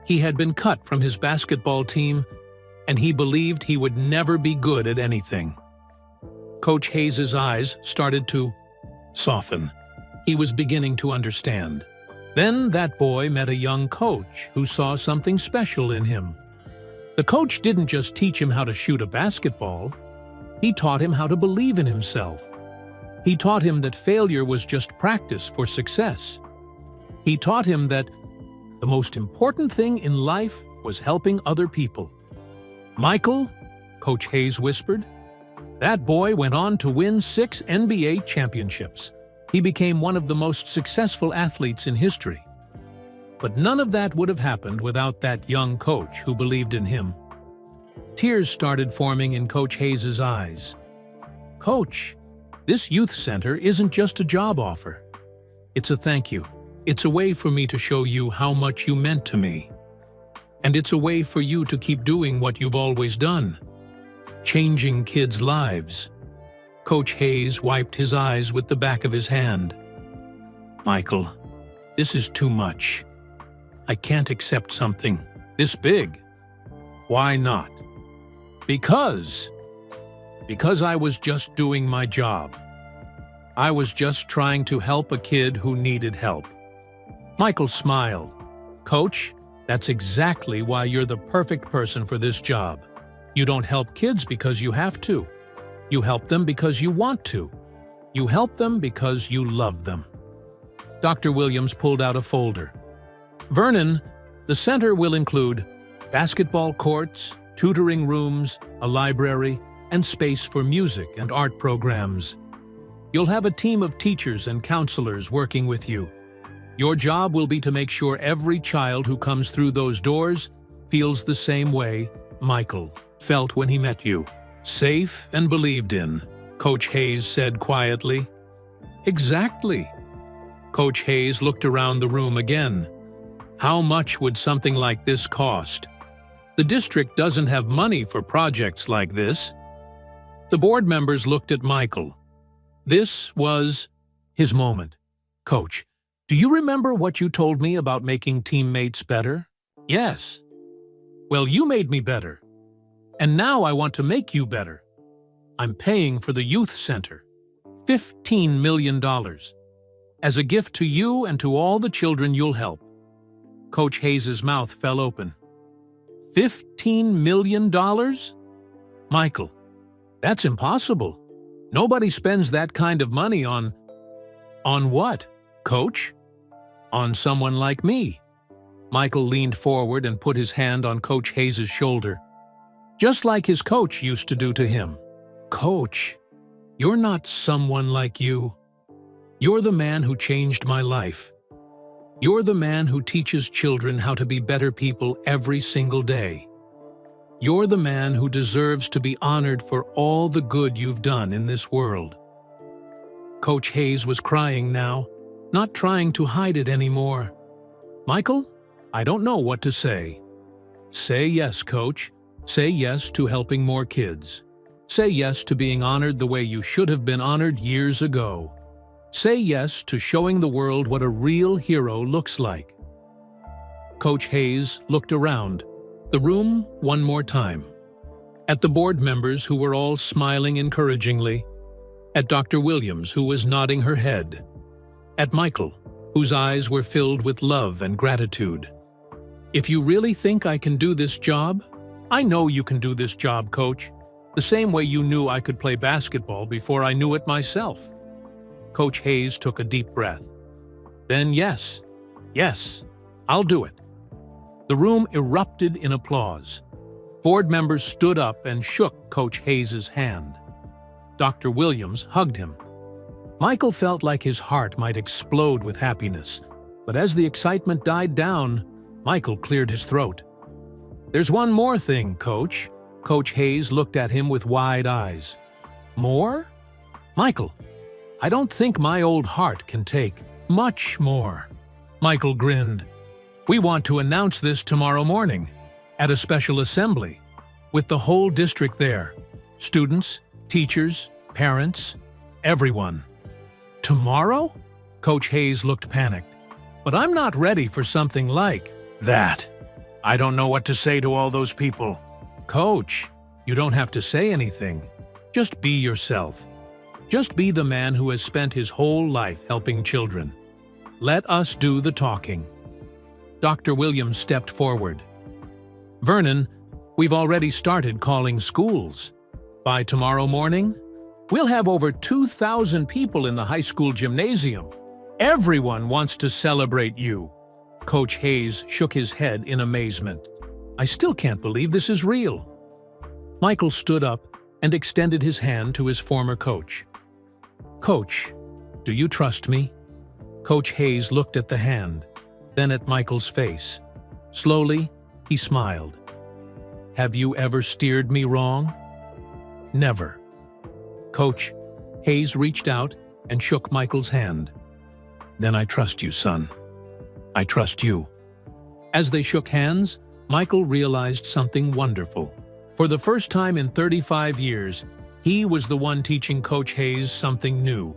He had been cut from his basketball team, and he believed he would never be good at anything." Coach Hayes' eyes started to soften. He was beginning to understand. Then that boy met a young coach who saw something special in him. The coach didn't just teach him how to shoot a basketball. He taught him how to believe in himself. He taught him that failure was just practice for success. He taught him that the most important thing in life was helping other people. "Michael," Coach Hayes whispered, "that boy went on to win 6 NBA championships. He became one of the most successful athletes in history. But none of that would have happened without that young coach who believed in him." Tears started forming in Coach Hayes' eyes. "Coach, this youth center isn't just a job offer. It's a thank you. It's a way for me to show you how much you meant to me. And it's a way for you to keep doing what you've always done, changing kids' lives." Coach Hayes wiped his eyes with the back of his hand. "Michael, this is too much. I can't accept something this big." "Why not?" Because I was just doing my job. I was just trying to help a kid who needed help." Michael smiled. "Coach, that's exactly why you're the perfect person for this job. You don't help kids because you have to. You help them because you want to. You help them because you love them." Dr. Williams pulled out a folder. "Vernon, the center will include basketball courts, tutoring rooms, a library, and space for music and art programs. You'll have a team of teachers and counselors working with you. Your job will be to make sure every child who comes through those doors feels the same way Michael felt when he met you. Safe and believed in," Coach Hayes said quietly. Exactly. Coach Hayes looked around the room again. How much would something like this cost? The district doesn't have money for projects like this. The board members looked at Michael. This was his moment. Coach, do you remember what you told me about making teammates better? Yes. Well, you made me better. And now I want to make you better. I'm paying for the youth center. $15 million. As a gift to you and to all the children you'll help. Coach Hayes' mouth fell open. $15 million? Michael, that's impossible. Nobody spends that kind of money on what, Coach? On someone like me. Michael leaned forward and put his hand on Coach Hayes' shoulder, just like his coach used to do to him. Coach, you're not someone like you. You're the man who changed my life. You're the man who teaches children how to be better people every single day. You're the man who deserves to be honored for all the good you've done in this world. Coach Hayes was crying now, not trying to hide it anymore. Michael, I don't know what to say. Say yes, Coach. Say yes to helping more kids. Say yes to being honored the way you should have been honored years ago. Say yes to showing the world what a real hero looks like. Coach Hayes looked around the room one more time, at the board members who were all smiling encouragingly, at Dr. Williams, who was nodding her head, at Michael, whose eyes were filled with love and gratitude. If you really think I can do this job, I know you can do this job, Coach, the same way you knew I could play basketball before I knew it myself. Coach Hayes took a deep breath. Then yes, I'll do it. The room erupted in applause. Board members stood up and shook Coach Hayes' hand. Dr. Williams hugged him. Michael felt like his heart might explode with happiness, but as the excitement died down, Michael cleared his throat. There's one more thing, Coach. Coach Hayes looked at him with wide eyes. More? Michael, I don't think my old heart can take much more. Michael grinned. We want to announce this tomorrow morning at a special assembly with the whole district there. Students, teachers, parents, everyone. Tomorrow? Coach Hayes looked panicked. But I'm not ready for something like that. I don't know what to say to all those people. Coach, you don't have to say anything. Just be yourself. Just be the man who has spent his whole life helping children. Let us do the talking. Dr. Williams stepped forward. Vernon, we've already started calling schools. By tomorrow morning, we'll have over 2,000 people in the high school gymnasium. Everyone wants to celebrate you. Coach Hayes shook his head in amazement. I still can't believe this is real. Michael stood up and extended his hand to his former coach. Coach, do you trust me? Coach Hayes looked at the hand, then at Michael's face. Slowly, he smiled. Have you ever steered me wrong? Never. Coach Hayes reached out and shook Michael's hand. Then I trust you, son. I trust you. As they shook hands, Michael realized something wonderful. For the first time in 35 years, he was the one teaching Coach Hayes something new.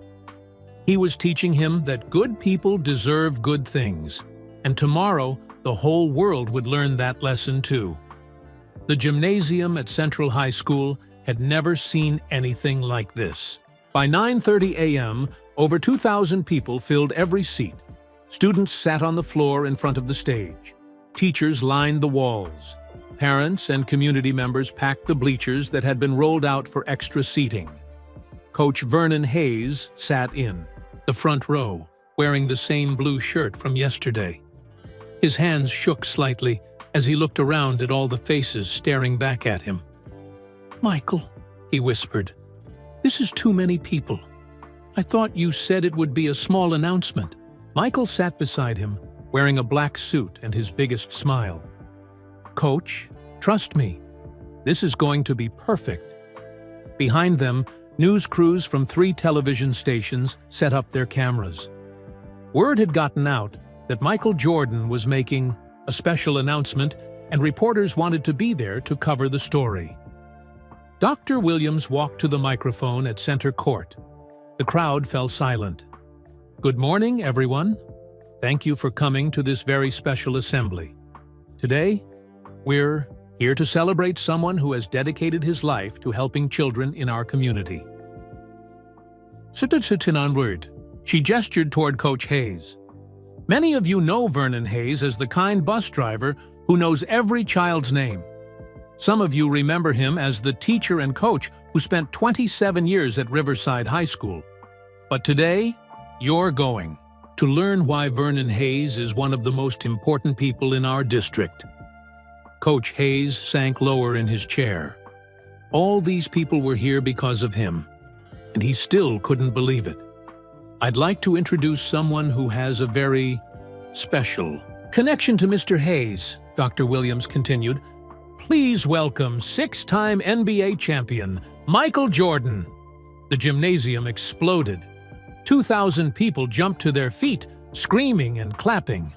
He was teaching him that good people deserve good things, and tomorrow the whole world would learn that lesson too. The gymnasium at Central High School had never seen anything like this. By 9:30 a.m., over 2,000 people filled every seat. Students sat on the floor in front of the stage. Teachers lined the walls. Parents and community members packed the bleachers that had been rolled out for extra seating. Coach Vernon Hayes sat in the front row, wearing the same blue shirt from yesterday. His hands shook slightly as he looked around at all the faces staring back at him. Michael, he whispered, this is too many people. I thought you said it would be a small announcement. Michael sat beside him, wearing a black suit and his biggest smile. Coach, trust me. This is going to be perfect. Behind them, News crews from 3 television stations set up their cameras. Word had gotten out that Michael Jordan was making a special announcement, and reporters wanted to be there to cover the story. Dr. Williams walked to the microphone at center court. The crowd fell silent. "Good morning, everyone. Thank you for coming to this very special assembly. Today, we're here to celebrate someone who has dedicated his life to helping children in our community." Sit on word. She gestured toward Coach Hayes. Many of you know Vernon Hayes as the kind bus driver who knows every child's name. Some of you remember him as the teacher and coach who spent 27 years at Riverside High School. But today, you're going to learn why Vernon Hayes is one of the most important people in our district. Coach Hayes sank lower in his chair. All these people were here because of him, and he still couldn't believe it. I'd like to introduce someone who has a very special connection to Mr. Hayes, Dr. Williams continued. Please welcome 6-time NBA champion, Michael Jordan. The gymnasium exploded. 2,000 people jumped to their feet, screaming and clapping.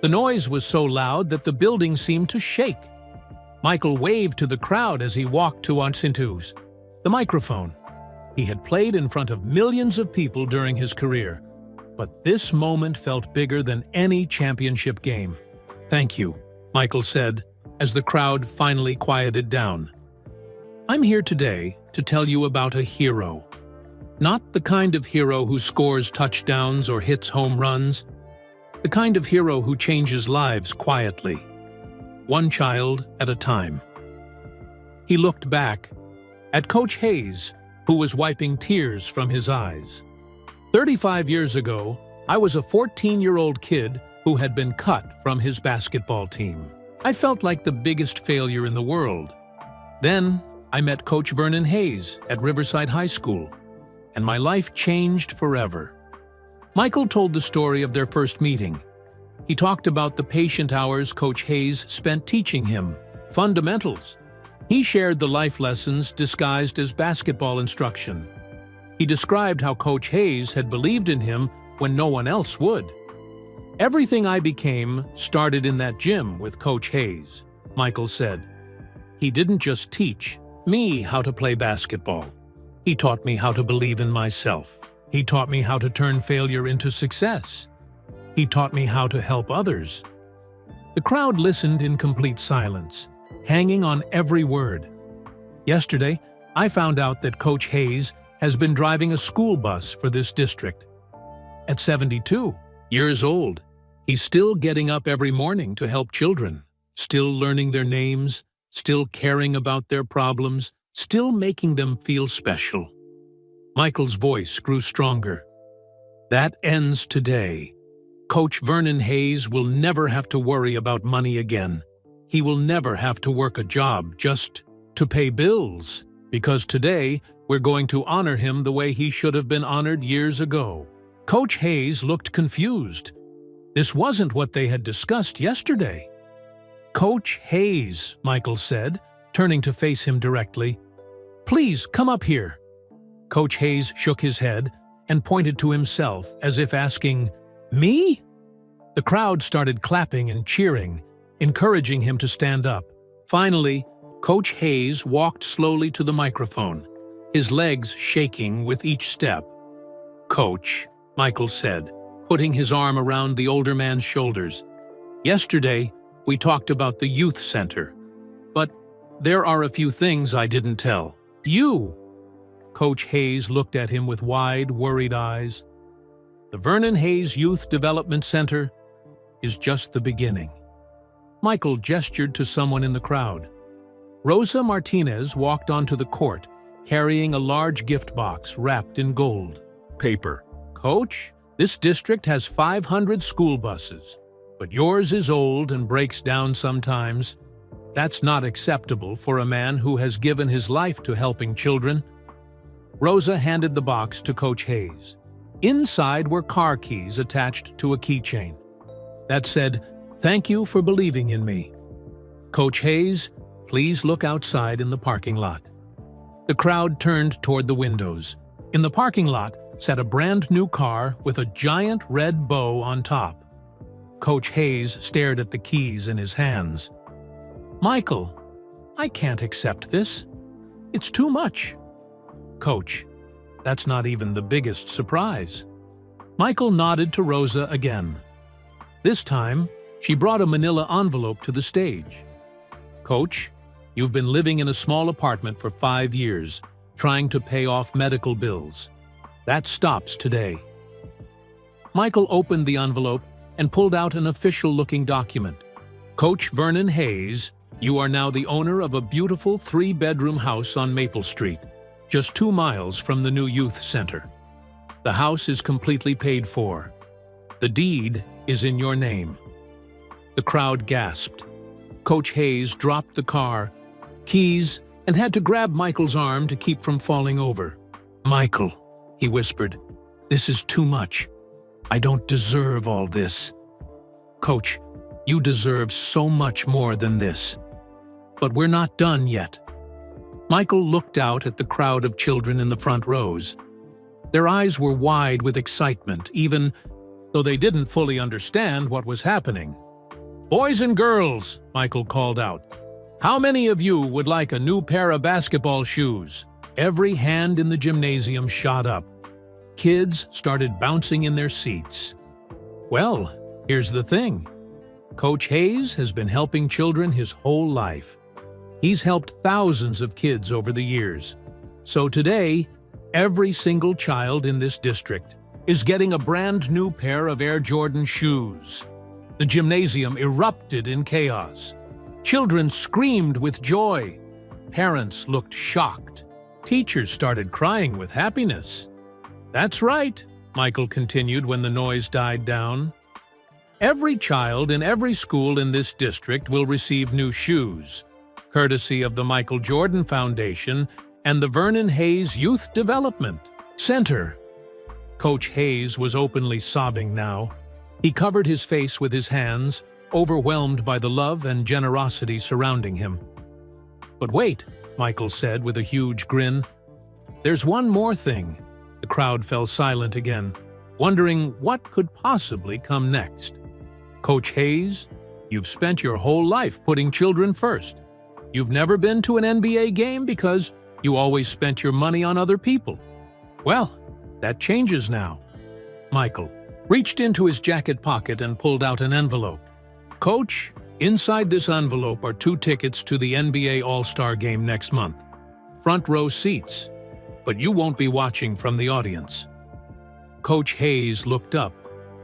The noise was so loud that the building seemed to shake. Michael waved to the crowd as he walked to the microphone. He had played in front of millions of people during his career, but this moment felt bigger than any championship game. "Thank you," Michael said, as the crowd finally quieted down. "I'm here today to tell you about a hero. Not the kind of hero who scores touchdowns or hits home runs. The kind of hero who changes lives quietly, one child at a time." He looked back at Coach Hayes, who was wiping tears from his eyes. 35 years ago, I was a 14-year-old kid who had been cut from his basketball team. I felt like the biggest failure in the world. Then, I met Coach Vernon Hayes at Riverside High School, and my life changed forever. Michael told the story of their first meeting. He talked about the patient hours Coach Hayes spent teaching him fundamentals. He shared the life lessons disguised as basketball instruction. He described how Coach Hayes had believed in him when no one else would. "Everything I became started in that gym with Coach Hayes," Michael said. "He didn't just teach me how to play basketball. He taught me how to believe in myself. He taught me how to turn failure into success. He taught me how to help others." The crowd listened in complete silence, hanging on every word. Yesterday, I found out that Coach Hayes has been driving a school bus for this district. At 72 years old, he's still getting up every morning to help children, still learning their names, still caring about their problems, still making them feel special. Michael's voice grew stronger. "That ends today. Coach Vernon Hayes will never have to worry about money again. He will never have to work a job just to pay bills, because today we're going to honor him the way he should have been honored years ago." Coach Hayes looked confused. This wasn't what they had discussed yesterday. "Coach Hayes," Michael said, turning to face him directly. "Please come up here." Coach Hayes shook his head and pointed to himself as if asking, "Me?" The crowd started clapping and cheering, encouraging him to stand up. Finally, Coach Hayes walked slowly to the microphone, his legs shaking with each step. "Coach," Michael said, putting his arm around the older man's shoulders. "Yesterday, we talked about the youth center. But there are a few things I didn't tell you." Coach Hayes looked at him with wide, worried eyes. "The Vernon Hayes Youth Development Center is just the beginning." Michael gestured to someone in the crowd. Rosa Martinez walked onto the court, carrying a large gift box wrapped in gold paper. "Coach, this district has 500 school buses, but yours is old and breaks down sometimes. That's not acceptable for a man who has given his life to helping children." Rosa handed the box to Coach Hayes. Inside were car keys attached to a keychain that said, "Thank you for believing in me. Coach Hayes, please look outside in the parking lot." The crowd turned toward the windows. In the parking lot sat a brand-new car with a giant red bow on top. Coach Hayes stared at the keys in his hands. "Michael, I can't accept this. It's too much." "Coach, that's not even the biggest surprise." Michael nodded to Rosa again. This time, she brought a manila envelope to the stage. "Coach, you've been living in a small apartment for 5 years, trying to pay off medical bills. That stops today." Michael opened the envelope and pulled out an official-looking document. "Coach Vernon Hayes, you are now the owner of a beautiful 3-bedroom house on Maple Street, just 2 miles from the new youth center. The house is completely paid for. The deed is in your name." The crowd gasped. Coach Hayes dropped the car, keys, and had to grab Michael's arm to keep from falling over. "Michael," he whispered, "this is too much. I don't deserve all this." "Coach, you deserve so much more than this. But we're not done yet." Michael looked out at the crowd of children in the front rows. Their eyes were wide with excitement, even though they didn't fully understand what was happening. "Boys and girls," Michael called out, "how many of you would like a new pair of basketball shoes?" Every hand in the gymnasium shot up. Kids started bouncing in their seats. Well, here's the thing. Coach Hayes has been helping children his whole life. He's helped thousands of kids over the years. So today, every single child in this district is getting a brand new pair of Air Jordan shoes. The gymnasium erupted in chaos. Children screamed with joy. Parents looked shocked. Teachers started crying with happiness. "That's right," Michael continued when the noise died down. "Every child in every school in this district will receive new shoes, courtesy of the Michael Jordan Foundation and the Vernon Hayes Youth Development Center." Coach Hayes was openly sobbing now. He covered his face with his hands, overwhelmed by the love and generosity surrounding him. "But wait," Michael said with a huge grin. "There's one more thing." The crowd fell silent again, wondering what could possibly come next. "Coach Hayes, you've spent your whole life putting children first. You've never been to an NBA game because you always spent your money on other people. Well, that changes now." Michael reached into his jacket pocket and pulled out an envelope. "Coach, inside this envelope are 2 tickets to the NBA All-Star Game next month. Front row seats. But you won't be watching from the audience." Coach Hayes looked up,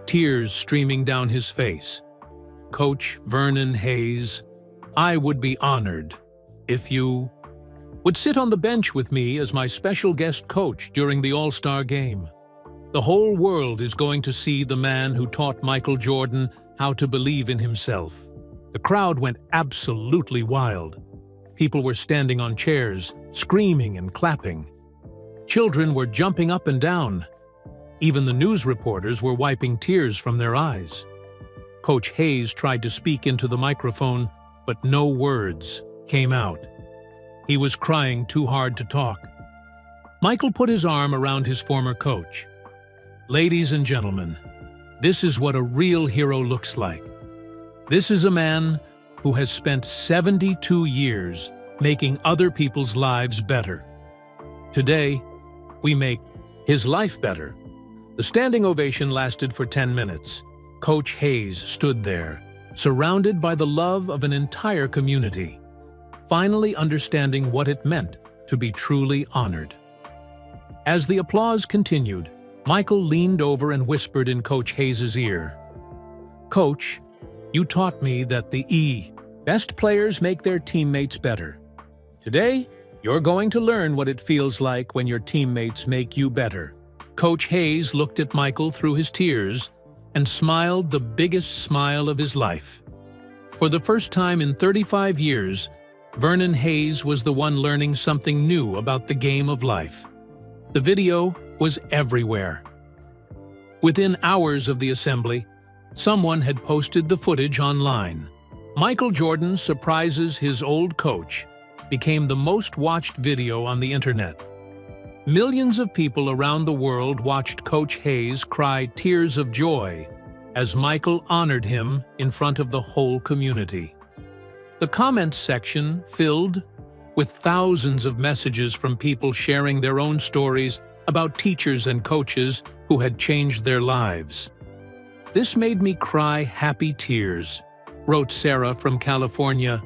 tears streaming down his face. "Coach Vernon Hayes, I would be honored if you would sit on the bench with me as my special guest coach during the All-Star Game. The whole world is going to see the man who taught Michael Jordan how to believe in himself." The crowd went absolutely wild. People were standing on chairs, screaming and clapping. Children were jumping up and down. Even the news reporters were wiping tears from their eyes. Coach Hayes tried to speak into the microphone, but no words came out. He was crying too hard to talk. Michael put his arm around his former coach. "Ladies and gentlemen, this is what a real hero looks like. This is a man who has spent 72 years making other people's lives better. Today, we make his life better." The standing ovation lasted for 10 minutes. Coach Hayes stood there, surrounded by the love of an entire community, finally understanding what it meant to be truly honored. As the applause continued, Michael leaned over and whispered in Coach Hayes' ear, "Coach, you taught me that the best players make their teammates better. Today, you're going to learn what it feels like when your teammates make you better." Coach Hayes looked at Michael through his tears and smiled the biggest smile of his life. For the first time in 35 years, Vernon Hayes was the one learning something new about the game of life. The video was everywhere. Within hours of the assembly, someone had posted the footage online. Michael Jordan surprises his old coach became the most watched video on the internet. Millions of people around the world watched Coach Hayes cry tears of joy as Michael honored him in front of the whole community. The comments section filled with thousands of messages from people sharing their own stories about teachers and coaches who had changed their lives. "This made me cry happy tears," wrote Sarah from California.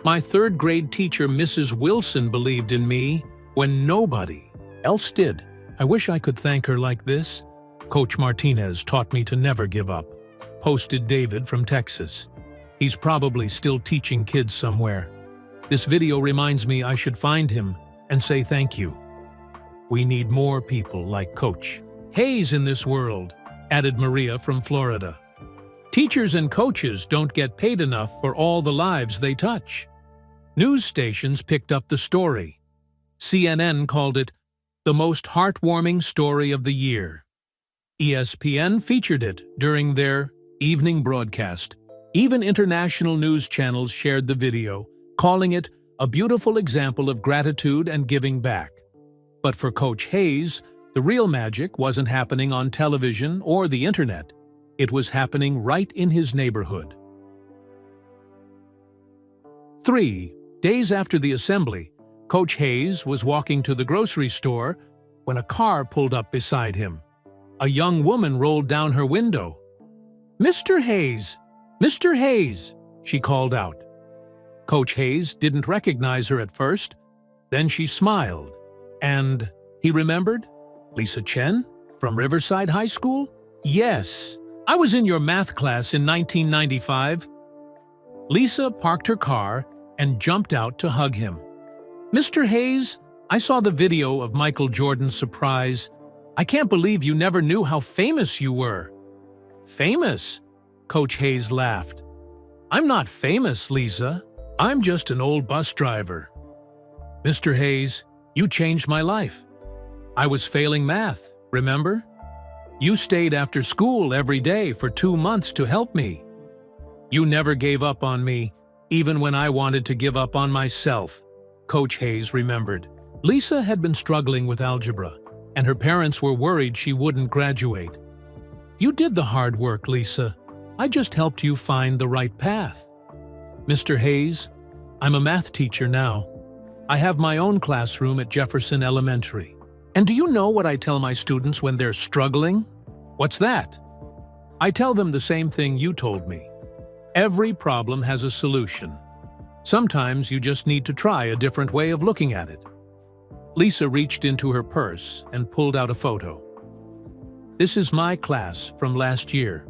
"My third-grade teacher, Mrs. Wilson, believed in me when nobody else did. I wish I could thank her like this. Coach Martinez taught me to never give up," posted David from Texas. "He's probably still teaching kids somewhere. This video reminds me I should find him and say thank you. We need more people like Coach Hayes in this world," added Maria from Florida. "Teachers and coaches don't get paid enough for all the lives they touch." News stations picked up the story. CNN called it the most heartwarming story of the year. ESPN featured it during their evening broadcast. Even international news channels shared the video, calling it a beautiful example of gratitude and giving back. But for Coach Hayes, the real magic wasn't happening on television or the internet. It was happening right in his neighborhood. 3 days after the assembly, Coach Hayes was walking to the grocery store when a car pulled up beside him. A young woman rolled down her window. "Mr. Hayes! Mr. Hayes!" she called out. Coach Hayes didn't recognize her at first. Then she smiled. And he remembered? "Lisa Chen? From Riverside High School? Yes, I was in your math class in 1995. Lisa parked her car and jumped out to hug him. "Mr. Hayes, I saw the video of Michael Jordan's surprise. I can't believe you never knew how famous you were." "Famous?" Coach Hayes laughed. "I'm not famous, Lisa. I'm just an old bus driver." "Mr. Hayes, you changed my life. I was failing math, remember? You stayed after school every day for 2 months to help me. You never gave up on me, even when I wanted to give up on myself," Coach Hayes remembered. Lisa had been struggling with algebra, and her parents were worried she wouldn't graduate. "You did the hard work, Lisa. I just helped you find the right path." "Mr. Hayes, I'm a math teacher now. I have my own classroom at Jefferson Elementary. And do you know what I tell my students when they're struggling?" "What's that?" "I tell them the same thing you told me. Every problem has a solution. Sometimes you just need to try a different way of looking at it." Lisa reached into her purse and pulled out a photo. "This is my class from last year.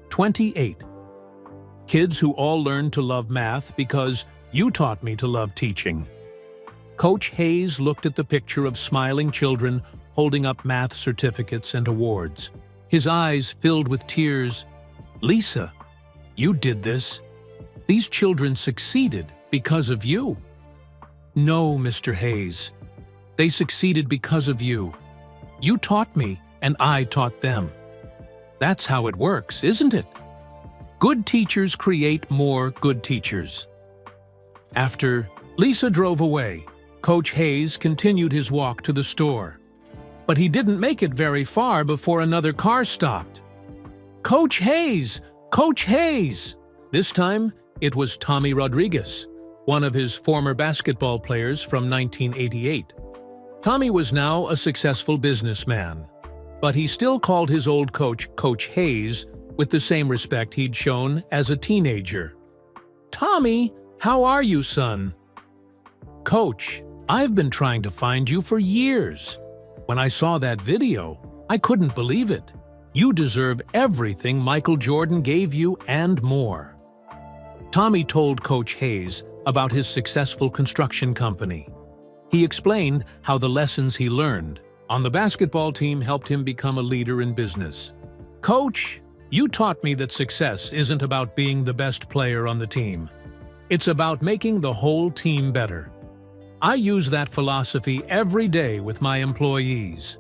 28. Kids who all learned to love math because you taught me to love teaching." Coach Hayes looked at the picture of smiling children holding up math certificates and awards. His eyes filled with tears. "Lisa, you did this. These children succeeded because of you." "No, Mr. Hayes. They succeeded because of you. You taught me, and I taught them. That's how it works, isn't it? Good teachers create more good teachers." After Lisa drove away, Coach Hayes continued his walk to the store. But he didn't make it very far before another car stopped. "Coach Hayes! Coach Hayes!" This time, it was Tommy Rodriguez, one of his former basketball players from 1988. Tommy was now a successful businessman, but he still called his old coach Coach Hayes with the same respect he'd shown as a teenager. "Tommy, how are you, son?" "Coach, I've been trying to find you for years. When I saw that video, I couldn't believe it. You deserve everything Michael Jordan gave you and more." Tommy told Coach Hayes about his successful construction company. He explained how the lessons he learned on the basketball team helped him become a leader in business. "Coach, you taught me that success isn't about being the best player on the team. It's about making the whole team better. I use that philosophy every day with my employees."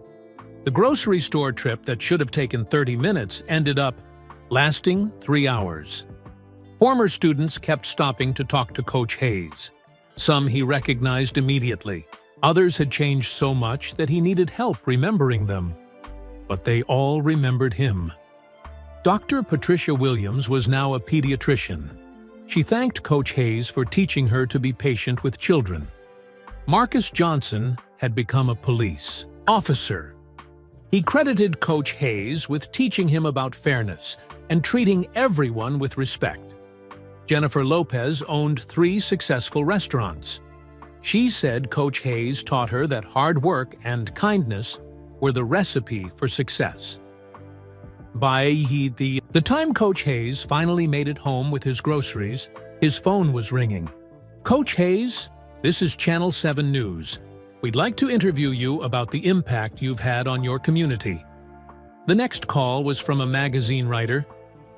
The grocery store trip that should have taken 30 minutes ended up lasting 3 hours. Former students kept stopping to talk to Coach Hayes. Some he recognized immediately. Others had changed so much that he needed help remembering them. But they all remembered him. Dr. Patricia Williams was now a pediatrician. She thanked Coach Hayes for teaching her to be patient with children. Marcus Johnson had become a police officer. He credited Coach Hayes with teaching him about fairness and treating everyone with respect. Jennifer Lopez owned 3 successful restaurants. She said Coach Hayes taught her that hard work and kindness were the recipe for success. By the time Coach Hayes finally made it home with his groceries, his phone was ringing. "Coach Hayes, this is Channel 7 News. We'd like to interview you about the impact you've had on your community." The next call was from a magazine writer,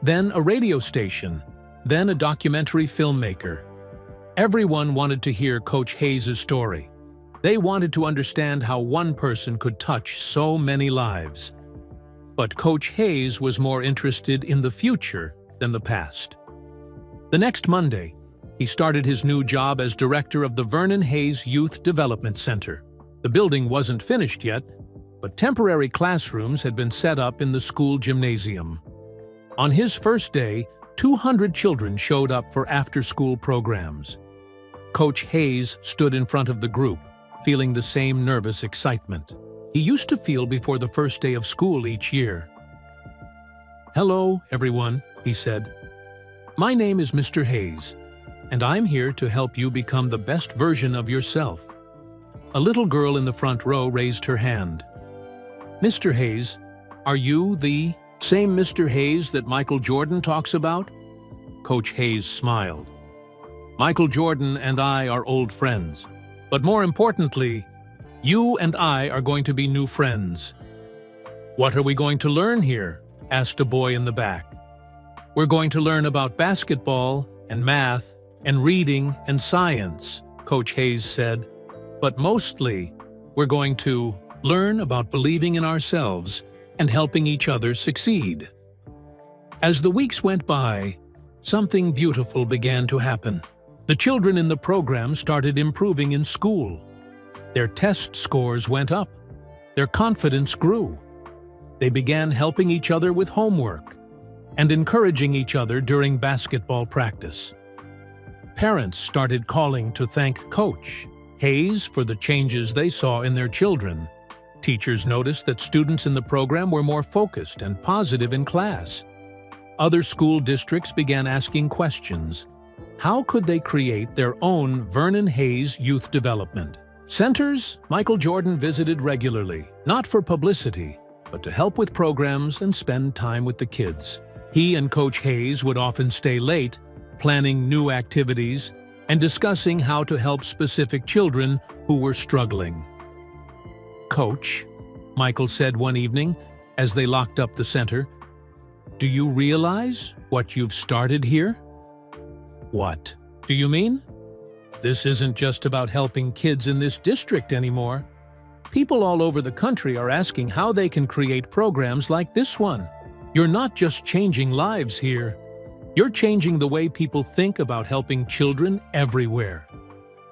then a radio station, then a documentary filmmaker. Everyone wanted to hear Coach Hayes' story. They wanted to understand how one person could touch so many lives. But Coach Hayes was more interested in the future than the past. The next Monday, he started his new job as director of the Vernon Hayes Youth Development Center. The building wasn't finished yet, but temporary classrooms had been set up in the school gymnasium. On his first day, 200 children showed up for after-school programs. Coach Hayes stood in front of the group, feeling the same nervous excitement he used to feel before the first day of school each year. "Hello, everyone," he said. "My name is Mr. Hayes, and I'm here to help you become the best version of yourself." A little girl in the front row raised her hand. "Mr. Hayes, are you the same Mr. Hayes that Michael Jordan talks about?" Coach Hayes smiled. "Michael Jordan and I are old friends, but more importantly, you and I are going to be new friends." "What are we going to learn here?" asked a boy in the back. "We're going to learn about basketball and math and reading and science," Coach Hayes said. "But mostly, we're going to learn about believing in ourselves and helping each other succeed." As the weeks went by, something beautiful began to happen. The children in the program started improving in school. Their test scores went up. Their confidence grew. They began helping each other with homework and encouraging each other during basketball practice. Parents started calling to thank Coach Hayes for the changes they saw in their children. Teachers noticed that students in the program were more focused and positive in class. Other school districts began asking questions. How could they create their own Vernon Hayes Youth Development Centers? Michael Jordan visited regularly, not for publicity, but to help with programs and spend time with the kids. He and Coach Hayes would often stay late, planning new activities and discussing how to help specific children who were struggling. "Coach," Michael said one evening as they locked up the center, "do you realize what you've started here?" "What do you mean?" "This isn't just about helping kids in this district anymore. People all over the country are asking how they can create programs like this one. You're not just changing lives here. You're changing the way people think about helping children everywhere."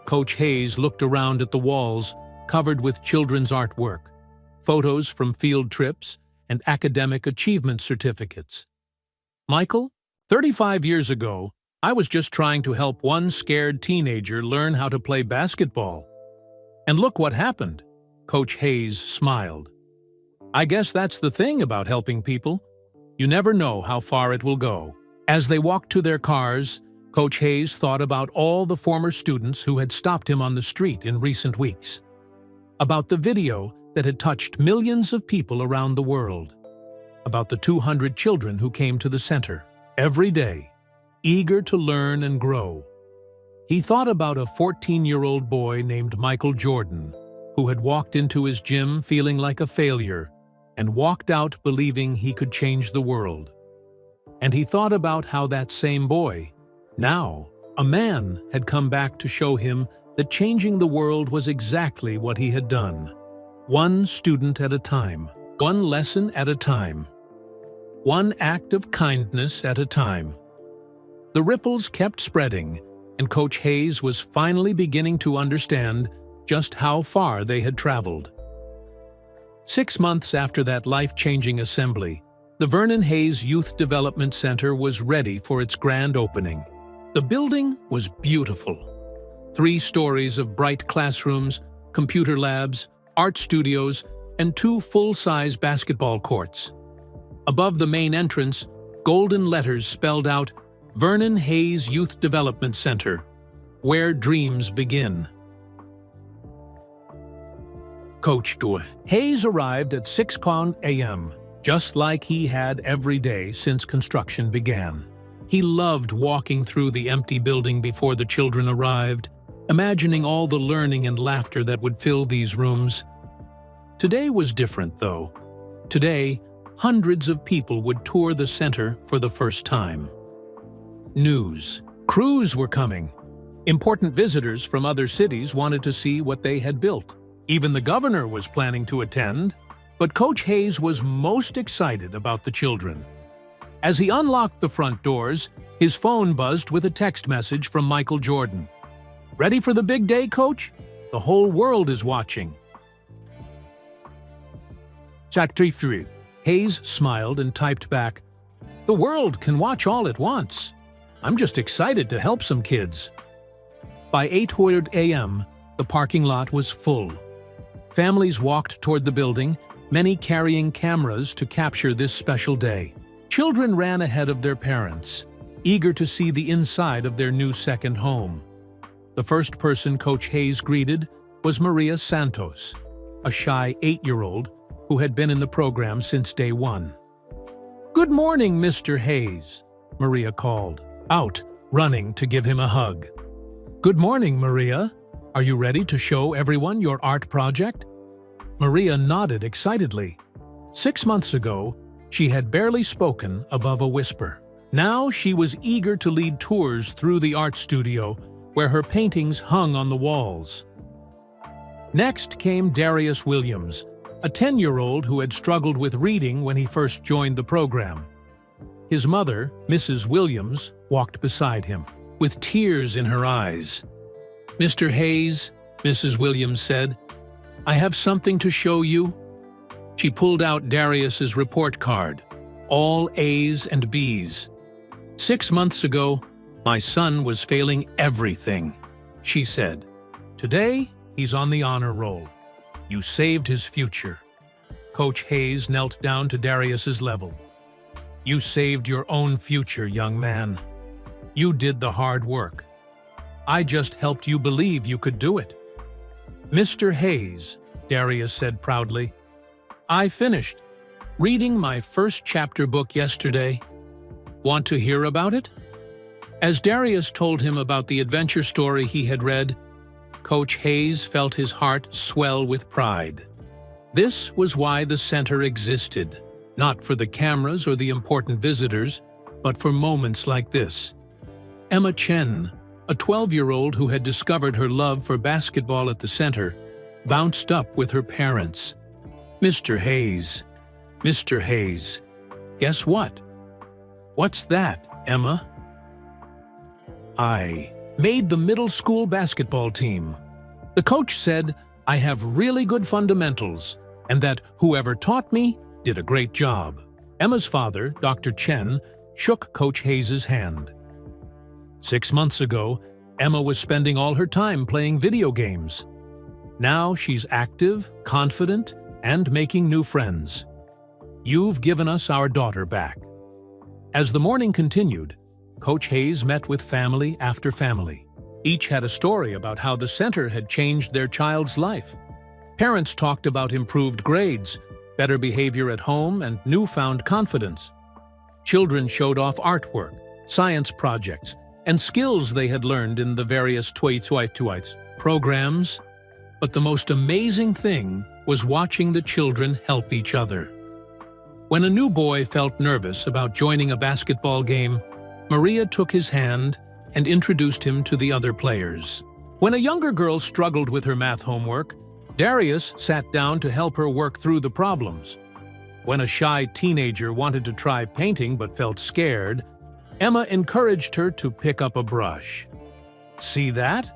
Coach Hayes looked around at the walls covered with children's artwork, photos from field trips, and academic achievement certificates. "Michael, 35 years ago, I was just trying to help one scared teenager learn how to play basketball. And look what happened." Coach Hayes smiled. "I guess that's the thing about helping people. You never know how far it will go." As they walked to their cars, Coach Hayes thought about all the former students who had stopped him on the street in recent weeks. About the video that had touched millions of people around the world. About the 200 children who came to the center every day, eager to learn and grow. He thought about a 14-year-old boy named Michael Jordan, who had walked into his gym feeling like a failure and walked out believing he could change the world. And he thought about how that same boy, now a man, had come back to show him that changing the world was exactly what he had done. One student at a time, one lesson at a time, one act of kindness at a time. The ripples kept spreading, and Coach Hayes was finally beginning to understand just how far they had traveled. 6 months after that life-changing assembly, the Vernon Hayes Youth Development Center was ready for its grand opening. The building was beautiful. 3 stories of bright classrooms, computer labs, art studios, and 2 full-size basketball courts. Above the main entrance, golden letters spelled out Vernon Hayes Youth Development Center, where dreams begin. Coach Hayes arrived at 6 a.m., just like he had every day since construction began. He loved walking through the empty building before the children arrived, imagining all the learning and laughter that would fill these rooms. Today was different, though. Today, hundreds of people would tour the center for the first time. News. Crews were coming. Important visitors from other cities wanted to see what they had built. Even the governor was planning to attend, but Coach Hayes was most excited about the children. As he unlocked the front doors, his phone buzzed with a text message from Michael Jordan. "Ready for the big day, Coach? The whole world is watching." Chapter 3. Hayes smiled and typed back, "The world can watch all at once. I'm just excited to help some kids." By 8:00 a.m., the parking lot was full. Families walked toward the building, many carrying cameras to capture this special day. Children ran ahead of their parents, eager to see the inside of their new second home. The first person Coach Hayes greeted was Maria Santos, a shy 8-year-old who had been in the program since day 1. "Good morning, Mr. Hayes," Maria called, out, running to give him a hug. "Good morning, Maria. Are you ready to show everyone your art project?" Maria nodded excitedly. 6 months ago, she had barely spoken above a whisper. Now she was eager to lead tours through the art studio where her paintings hung on the walls. Next came Darius Williams, a 10-year-old who had struggled with reading when he first joined the program. His mother, Mrs. Williams, walked beside him, with tears in her eyes. "Mr. Hayes," Mrs. Williams said, "I have something to show you." She pulled out Darius's report card, all A's and B's. "6 months ago, my son was failing everything," she said. "Today, he's on the honor roll. You saved his future." Coach Hayes knelt down to Darius's level. "You saved your own future, young man. You did the hard work. I just helped you believe you could do it." "Mr. Hayes," Darius said proudly, "I finished reading my first chapter book yesterday. Want to hear about it?" As Darius told him about the adventure story he had read, Coach Hayes felt his heart swell with pride. This was why the center existed, not for the cameras or the important visitors, but for moments like this. Emma Chen, a 12-year-old who had discovered her love for basketball at the center, bounced up with her parents. "Mr. Hayes, Mr. Hayes, guess what?" "What's that, Emma?" "I made the middle school basketball team. The coach said I have really good fundamentals and that whoever taught me did a great job." Emma's father, Dr. Chen, shook Coach Hayes' hand. 6 months ago, Emma was spending all her time playing video games. Now she's active, confident, and making new friends. "You've given us our daughter back." As the morning continued, Coach Hayes met with family after family. Each had a story about how the center had changed their child's life. Parents talked about improved grades, better behavior at home, and newfound confidence. Children showed off artwork, science projects, and skills they had learned in the various Tuites programs. But the most amazing thing was watching the children help each other. When a new boy felt nervous about joining a basketball game, Maria took his hand and introduced him to the other players. When a younger girl struggled with her math homework, Darius sat down to help her work through the problems. When a shy teenager wanted to try painting but felt scared, Emma encouraged her to pick up a brush. "See that?"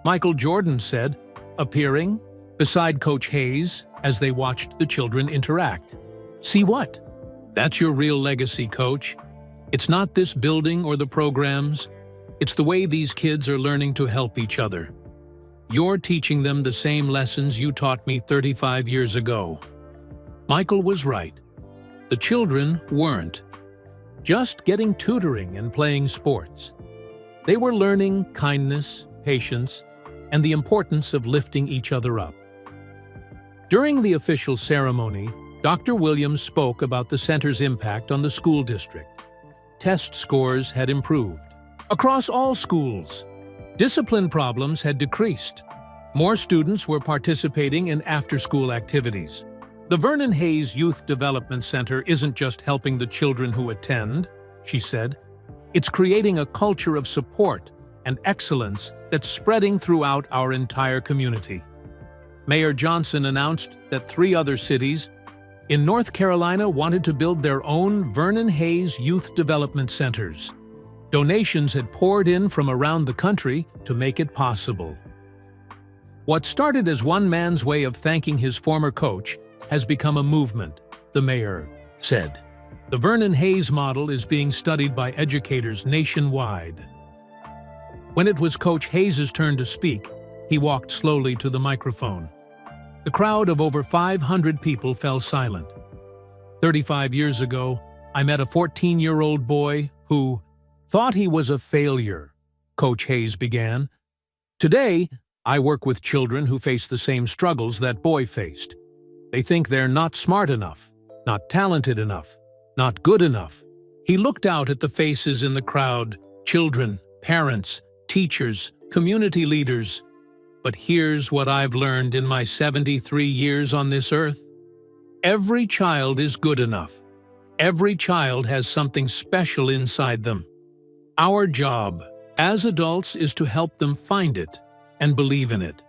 Michael Jordan said, appearing beside Coach Hayes as they watched the children interact. "See what? That's your real legacy, Coach. It's not this building or the programs. It's the way these kids are learning to help each other. You're teaching them the same lessons you taught me 35 years ago." Michael was right. The children weren't just getting tutoring and playing sports. They were learning kindness, patience, and the importance of lifting each other up. During the official ceremony, Dr. Williams spoke about the center's impact on the school district. Test scores had improved across all schools. Discipline problems had decreased. More students were participating in after-school activities. The Vernon Hayes Youth Development Center isn't just helping the children who attend, she said. It's creating a culture of support and excellence that's spreading throughout our entire community. Mayor Johnson announced that 3 other cities in North Carolina wanted to build their own Vernon Hayes Youth Development Centers. Donations had poured in from around the country to make it possible. What started as one man's way of thanking his former coach has become a movement, the mayor said. The Vernon Hayes model is being studied by educators nationwide. When it was Coach Hayes' turn to speak, he walked slowly to the microphone. The crowd of over 500 people fell silent. 35 years ago, I met a 14-year-old boy who thought he was a failure, Coach Hayes began. Today, I work with children who face the same struggles that boy faced. They think they're not smart enough, not talented enough, not good enough. He looked out at the faces in the crowd, children, parents, teachers, community leaders. But here's what I've learned in my 73 years on this earth. Every child is good enough. Every child has something special inside them. Our job as adults is to help them find it and believe in it.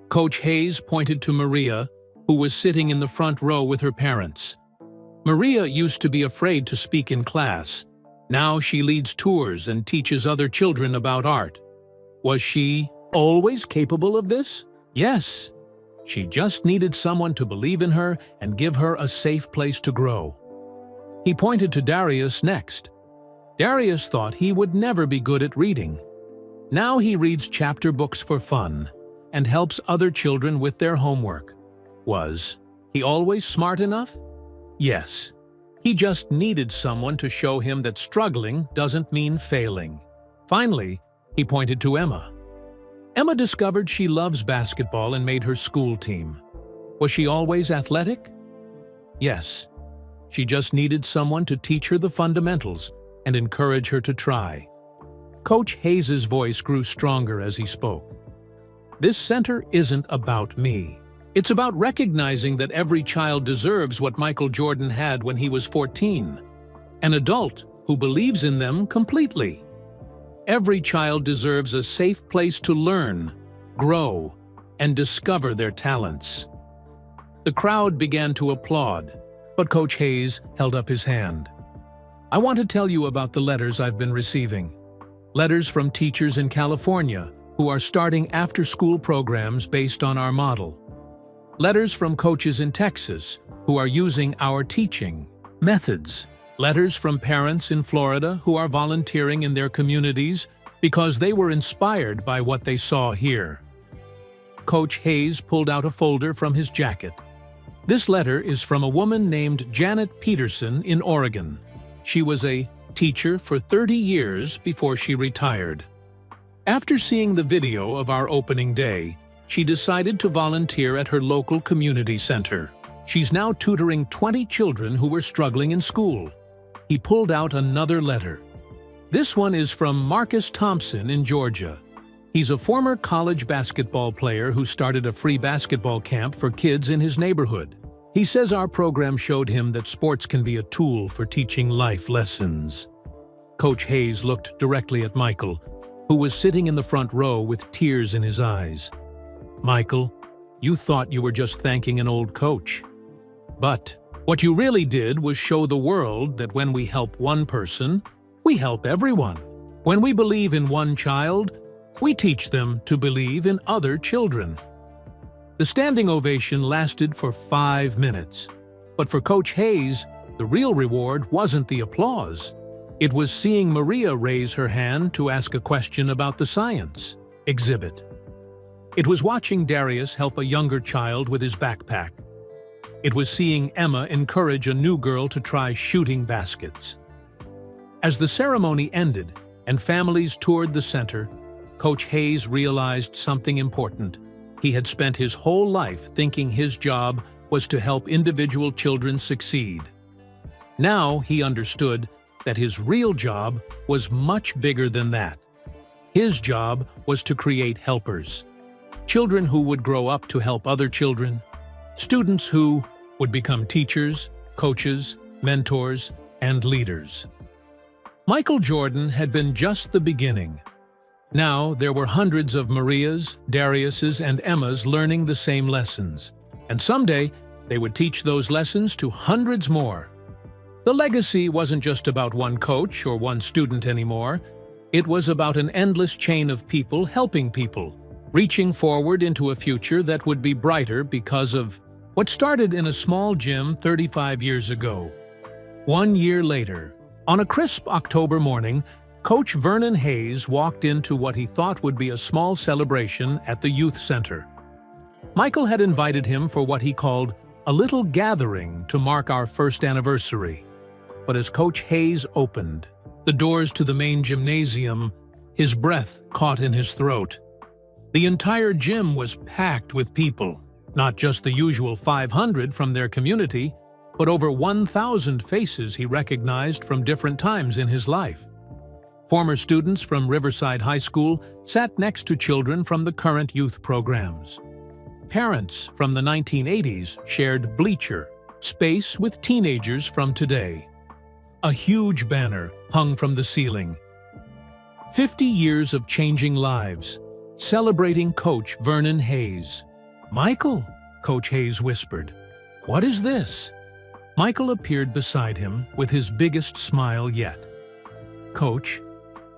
Coach Hayes pointed to Maria, who was sitting in the front row with her parents. Maria used to be afraid to speak in class. Now she leads tours and teaches other children about art. Was she always capable of this? Yes. She just needed someone to believe in her and give her a safe place to grow. He pointed to Darius next. Darius thought he would never be good at reading. Now he reads chapter books for fun and helps other children with their homework. Was he always smart enough? Yes. He just needed someone to show him that struggling doesn't mean failing. Finally, he pointed to Emma. Emma discovered she loves basketball and made her school team. Was she always athletic? Yes. She just needed someone to teach her the fundamentals and encourage her to try. Coach Hayes' voice grew stronger as he spoke. This center isn't about me. It's about recognizing that every child deserves what Michael Jordan had when he was 14, an adult who believes in them completely. Every child deserves a safe place to learn, grow, and discover their talents. The crowd began to applaud, but Coach Hayes held up his hand. I want to tell you about the letters I've been receiving. Letters from teachers in California who are starting after-school programs based on our model. Letters from coaches in Texas who are using our teaching methods. Letters from parents in Florida who are volunteering in their communities because they were inspired by what they saw here. Coach Hayes pulled out a folder from his jacket. This letter is from a woman named Janet Peterson in Oregon. She was a teacher for 30 years before she retired. After seeing the video of our opening day, she decided to volunteer at her local community center. She's now tutoring 20 children who were struggling in school. He pulled out another letter. This one is from Marcus Thompson in Georgia. He's a former college basketball player who started a free basketball camp for kids in his neighborhood. He says our program showed him that sports can be a tool for teaching life lessons. Coach Hayes looked directly at Michael, who was sitting in the front row with tears in his eyes. Michael, you thought you were just thanking an old coach. But what you really did was show the world that when we help one person, we help everyone. When we believe in one child, We teach them to believe in other children. The standing ovation lasted for 5 minutes. But for Coach Hayes, the real reward wasn't the applause. It was seeing Maria raise her hand to ask a question about the science exhibit. It was watching Darius help a younger child with his backpack. It was seeing Emma encourage a new girl to try shooting baskets. As the ceremony ended and families toured the center, Coach Hayes realized something important. He had spent his whole life thinking his job was to help individual children succeed. Now he understood that his real job was much bigger than that. His job was to create helpers. Children who would grow up to help other children. Students who would become teachers, coaches, mentors, and leaders. Michael Jordan had been just the beginning. Now there were hundreds of Marias, Dariuses, and Emmas learning the same lessons. And someday, they would teach those lessons to hundreds more. The legacy wasn't just about one coach or one student anymore. It was about an endless chain of people helping people, reaching forward into a future that would be brighter because of what started in a small gym 35 years ago. 1 year later, on a crisp October morning, Coach Vernon Hayes walked into what he thought would be a small celebration at the youth center. Michael had invited him for what he called a little gathering to mark our first anniversary. But as Coach Hayes opened the doors to the main gymnasium, his breath caught in his throat. The entire gym was packed with people, not just the usual 500 from their community, but over 1,000 faces he recognized from different times in his life. Former students from Riverside High School sat next to children from the current youth programs. Parents from the 1980s shared bleacher space with teenagers from today. A huge banner hung from the ceiling. 50 years of changing lives, celebrating Coach Vernon Hayes. "Michael," Coach Hayes whispered, "what is this?" Michael appeared beside him with his biggest smile yet. "Coach,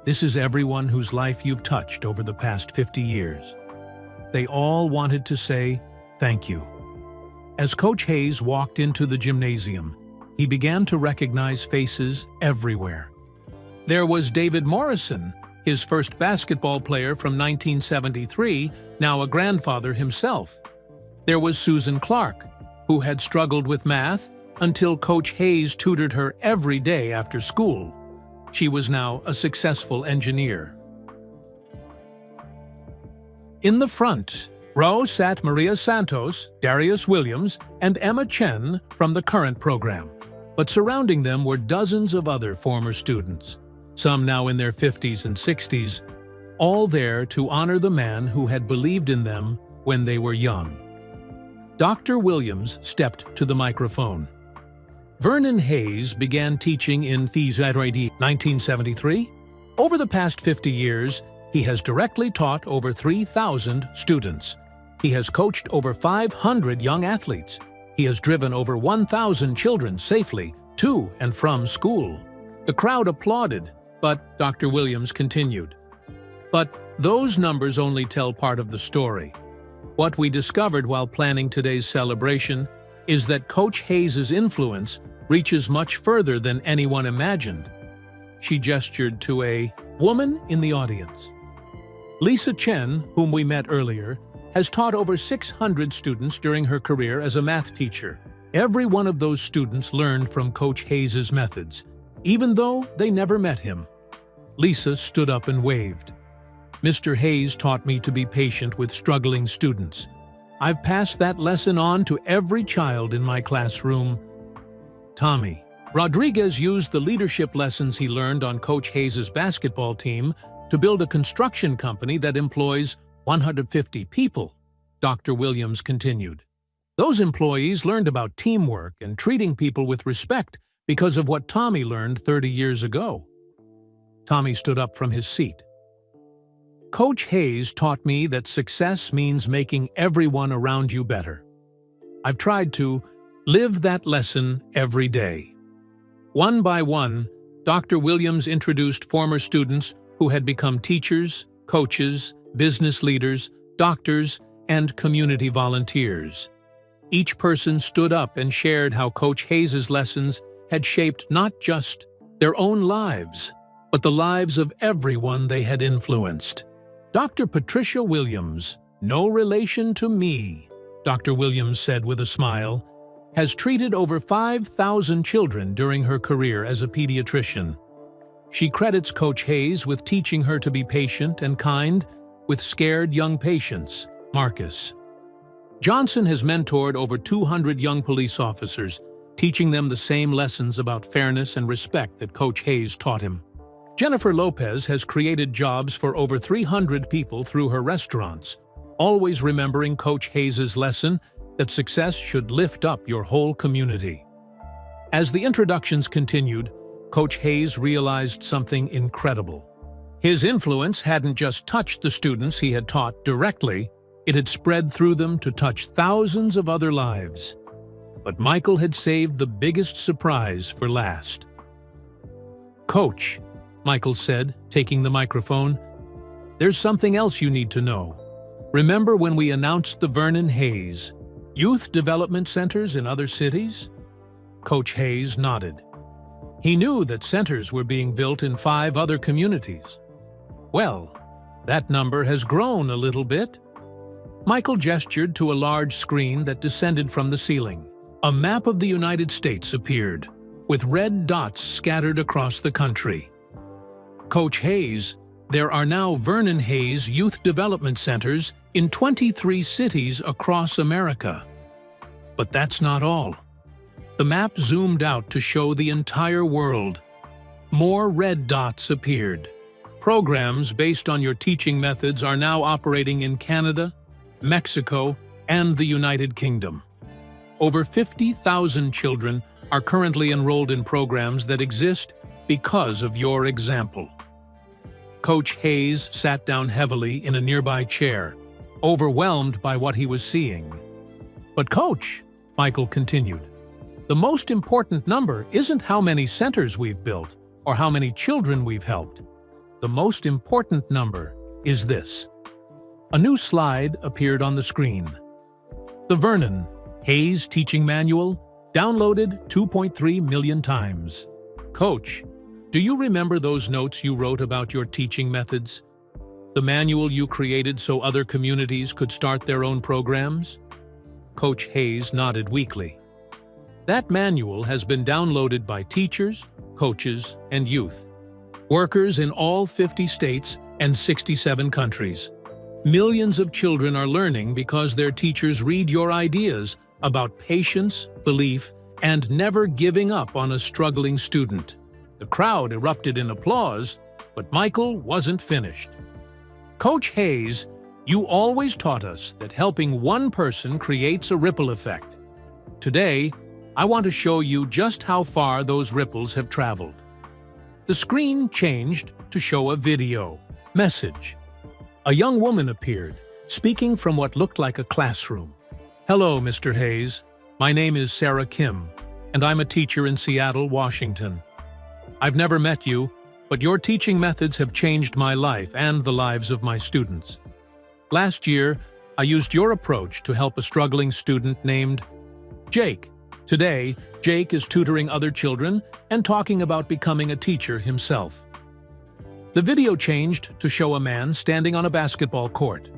this is everyone whose life you've touched over the past 50 years. They all wanted to say thank you." As Coach Hayes walked into the gymnasium, he began to recognize faces everywhere. There was David Morrison, his first basketball player from 1973, now a grandfather himself. There was Susan Clark, who had struggled with math until Coach Hayes tutored her every day after school. She was now a successful engineer. In the front row sat Maria Santos, Darius Williams, and Emma Chen from the current program. But surrounding them were dozens of other former students, some now in their 50s and 60s, all there to honor the man who had believed in them when they were young. Dr. Williams stepped to the microphone. Vernon Hayes began teaching in 1973. Over the past 50 years, he has directly taught over 3,000 students. He has coached over 500 young athletes. He has driven over 1,000 children safely to and from school. The crowd applauded, but Dr. Williams continued. But those numbers only tell part of the story. What we discovered while planning today's celebration is that Coach Hayes' influence reaches much further than anyone imagined. She gestured to a woman in the audience. Lisa Chen, whom we met earlier, has taught over 600 students during her career as a math teacher. Every one of those students learned from Coach Hayes' methods, even though they never met him. Lisa stood up and waved. "Mr. Hayes taught me to be patient with struggling students. I've passed that lesson on to every child in my classroom." Tommy Rodriguez used the leadership lessons he learned on Coach Hayes' basketball team to build a construction company that employs 150 people, Dr. Williams continued. Those employees learned about teamwork and treating people with respect because of what Tommy learned 30 years ago. Tommy stood up from his seat. "Coach Hayes taught me that success means making everyone around you better. I've tried to live that lesson every day." One by one, Dr. Williams introduced former students who had become teachers, coaches, business leaders, doctors, and community volunteers. Each person stood up and shared how Coach Hayes' lessons had shaped not just their own lives, but the lives of everyone they had influenced. Dr. Patricia Williams, no relation to me, Dr. Williams said with a smile, has treated over 5,000 children during her career as a pediatrician. She credits Coach Hayes with teaching her to be patient and kind with scared young patients, Marcus. Johnson has mentored over 200 young police officers, teaching them the same lessons about fairness and respect that Coach Hayes taught him. Jennifer Lopez has created jobs for over 300 people through her restaurants, always remembering Coach Hayes' lesson that success should lift up your whole community. As the introductions continued, Coach Hayes realized something incredible. His influence hadn't just touched the students he had taught directly, it had spread through them to touch thousands of other lives. But Michael had saved the biggest surprise for last. "Coach," Michael said, taking the microphone, "there's something else you need to know. Remember when we announced the Vernon Hayes Youth Development Centers in other cities?" Coach Hayes nodded. He knew that centers were being built in 5 other communities. "Well, that number has grown a little bit." Michael gestured to a large screen that descended from the ceiling. A map of the United States appeared, with red dots scattered across the country. "Coach Hayes, there are now Vernon Hayes Youth Development Centers in 23 cities across America. But that's not all. The map zoomed out to show the entire world. More red dots appeared. Programs based on your teaching methods are now operating in Canada, Mexico, and the United Kingdom. Over 50,000 children are currently enrolled in programs that exist because of your example." Coach Hayes sat down heavily in a nearby chair, overwhelmed by what he was seeing. "But Coach," Michael continued, "the most important number isn't how many centers we've built or how many children we've helped. The most important number is this." A new slide appeared on the screen. The Vernon Hayes Teaching Manual, downloaded 2.3 million times. "Coach, do you remember those notes you wrote about your teaching methods? The manual you created so other communities could start their own programs?" Coach Hayes nodded weakly. "That manual has been downloaded by teachers, coaches, and youth. Workers in all 50 states and 67 countries. Millions of children are learning because their teachers read your ideas about patience, belief, and never giving up on a struggling student." The crowd erupted in applause, but Michael wasn't finished. "Coach Hayes, you always taught us that helping one person creates a ripple effect. Today, I want to show you just how far those ripples have traveled." The screen changed to show a video. Message. A young woman appeared, speaking from what looked like a classroom. "Hello, Mr. Hayes. My name is Sarah Kim, and I'm a teacher in Seattle, Washington. I've never met you, but your teaching methods have changed my life and the lives of my students. Last year, I used your approach to help a struggling student named Jake. Today, Jake is tutoring other children and talking about becoming a teacher himself." The video changed to show a man standing on a basketball court.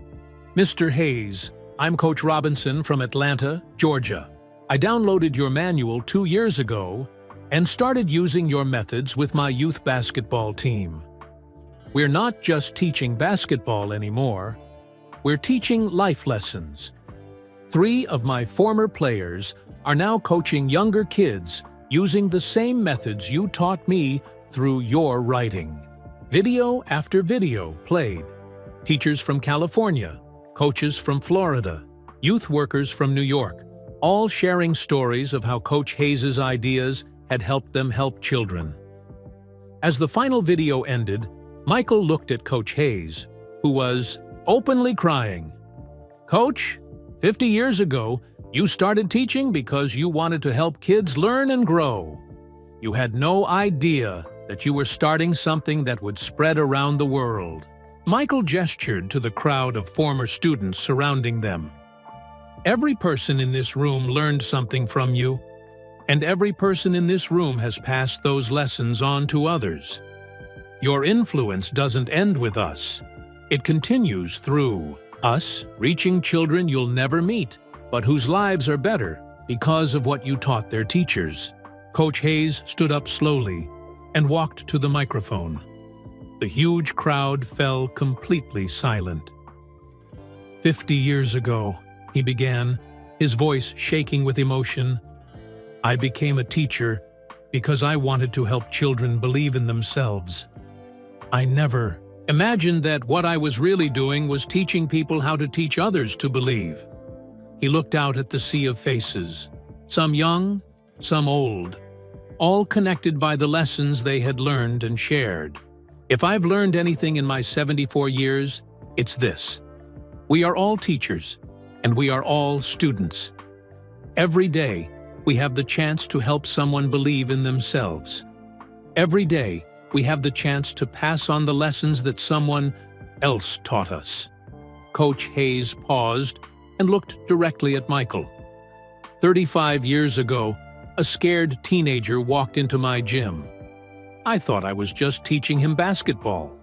"Mr. Hayes, I'm Coach Robinson from Atlanta, Georgia. I downloaded your manual 2 years ago and started using your methods with my youth basketball team. We're not just teaching basketball anymore, we're teaching life lessons. 3 of my former players are now coaching younger kids using the same methods you taught me through your writing." Video after video played. Teachers from California, coaches from Florida, youth workers from New York, all sharing stories of how Coach Hayes' ideas had helped them help children. As the final video ended, Michael looked at Coach Hayes, who was openly crying. "Coach, 50 years ago, you started teaching because you wanted to help kids learn and grow. You had no idea that you were starting something that would spread around the world." Michael gestured to the crowd of former students surrounding them. Every person in this room learned something from you, and every person in this room has passed those lessons on to others. Your influence doesn't end with us. It continues through us, reaching children you'll never meet, but whose lives are better because of what you taught their teachers. Coach Hayes stood up slowly and walked to the microphone. The huge crowd fell completely silent. 50 years ago, he began, his voice shaking with emotion, I became a teacher because I wanted to help children believe in themselves. I never imagined that what I was really doing was teaching people how to teach others to believe. He looked out at the sea of faces, some young, some old, all connected by the lessons they had learned and shared. If I've learned anything in my 74 years, it's this. We are all teachers, and we are all students. Every day, we have the chance to help someone believe in themselves. Every day, we have the chance to pass on the lessons that someone else taught us. Coach Hayes paused and looked directly at Michael. 35 years ago, a scared teenager walked into my gym. I thought I was just teaching him basketball.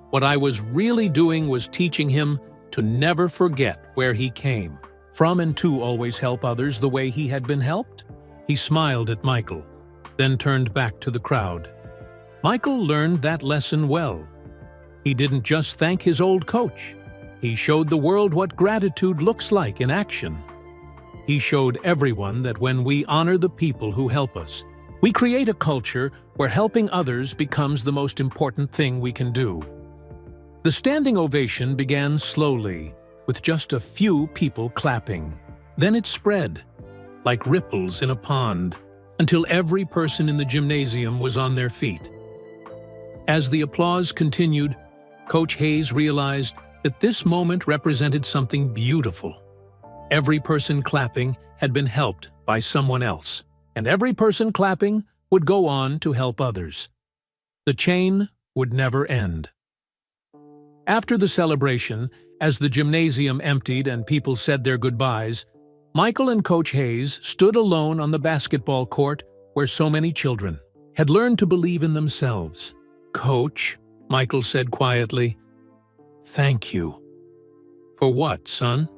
What I was really doing was teaching him to never forget where he came from and to always help others the way he had been helped. He smiled at Michael, then turned back to the crowd. Michael learned that lesson well. He didn't just thank his old coach. He showed the world what gratitude looks like in action. He showed everyone that when we honor the people who help us, we create a culture where helping others becomes the most important thing we can do. The standing ovation began slowly, with just a few people clapping. Then it spread, like ripples in a pond, until every person in the gymnasium was on their feet. As the applause continued, Coach Hayes realized that this moment represented something beautiful. Every person clapping had been helped by someone else, and every person clapping would go on to help others. The chain would never end. After the celebration, as the gymnasium emptied and people said their goodbyes, Michael and Coach Hayes stood alone on the basketball court where so many children had learned to believe in themselves. Coach, Michael said quietly, thank you. For what, son?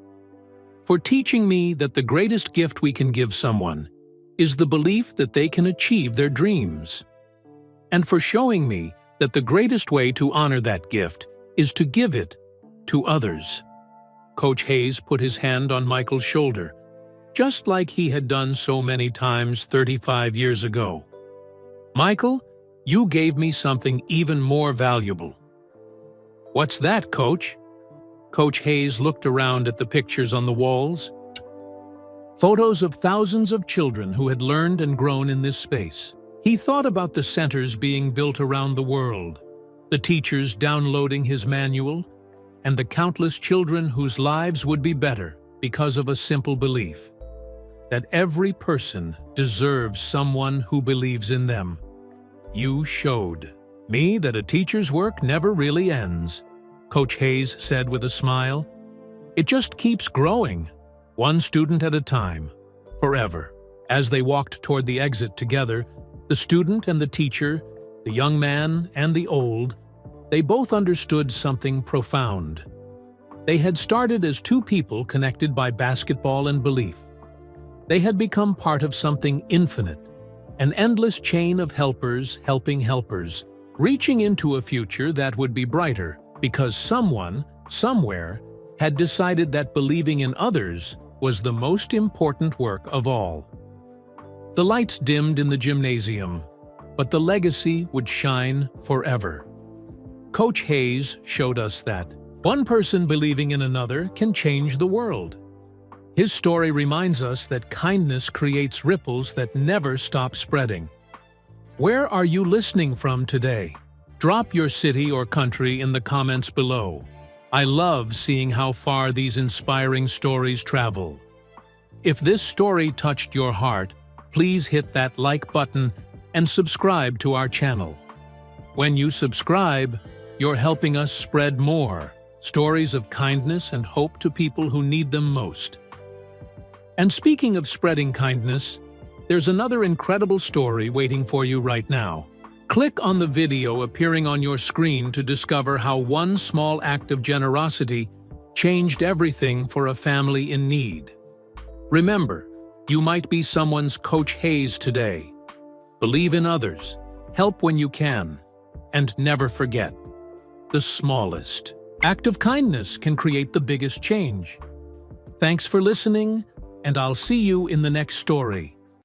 For teaching me that the greatest gift we can give someone is the belief that they can achieve their dreams. And for showing me that the greatest way to honor that gift is to give it to others. Coach Hayes put his hand on Michael's shoulder, just like he had done so many times 35 years ago. Michael, you gave me something even more valuable. What's that, Coach? Coach Hayes looked around at the pictures on the walls. Photos of thousands of children who had learned and grown in this space. He thought about the centers being built around the world, the teachers downloading his manual, and the countless children whose lives would be better because of a simple belief that every person deserves someone who believes in them. You showed me that a teacher's work never really ends, Coach Hayes said with a smile. It just keeps growing, one student at a time, forever. As they walked toward the exit together, the student and the teacher, the young man and the old, they both understood something profound. They had started as two people connected by basketball and belief. They had become part of something infinite, an endless chain of helpers helping helpers, reaching into a future that would be brighter because someone, somewhere, had decided that believing in others was the most important work of all. The lights dimmed in the gymnasium, but the legacy would shine forever. Coach Hayes showed us that one person believing in another can change the world. His story reminds us that kindness creates ripples that never stop spreading. Where are you listening from today? Drop your city or country in the comments below. I love seeing how far these inspiring stories travel. If this story touched your heart, please hit that like button and subscribe to our channel. When you subscribe, You're helping us spread more stories of kindness and hope to people who need them most. And speaking of spreading kindness, there's another incredible story waiting for you right now. Click on the video appearing on your screen to discover how one small act of generosity changed everything for a family in need. Remember, you might be someone's Coach Hayes today. Believe in others, help when you can, and never forget, the smallest act of kindness can create the biggest change. Thanks for listening, and I'll see you in the next story.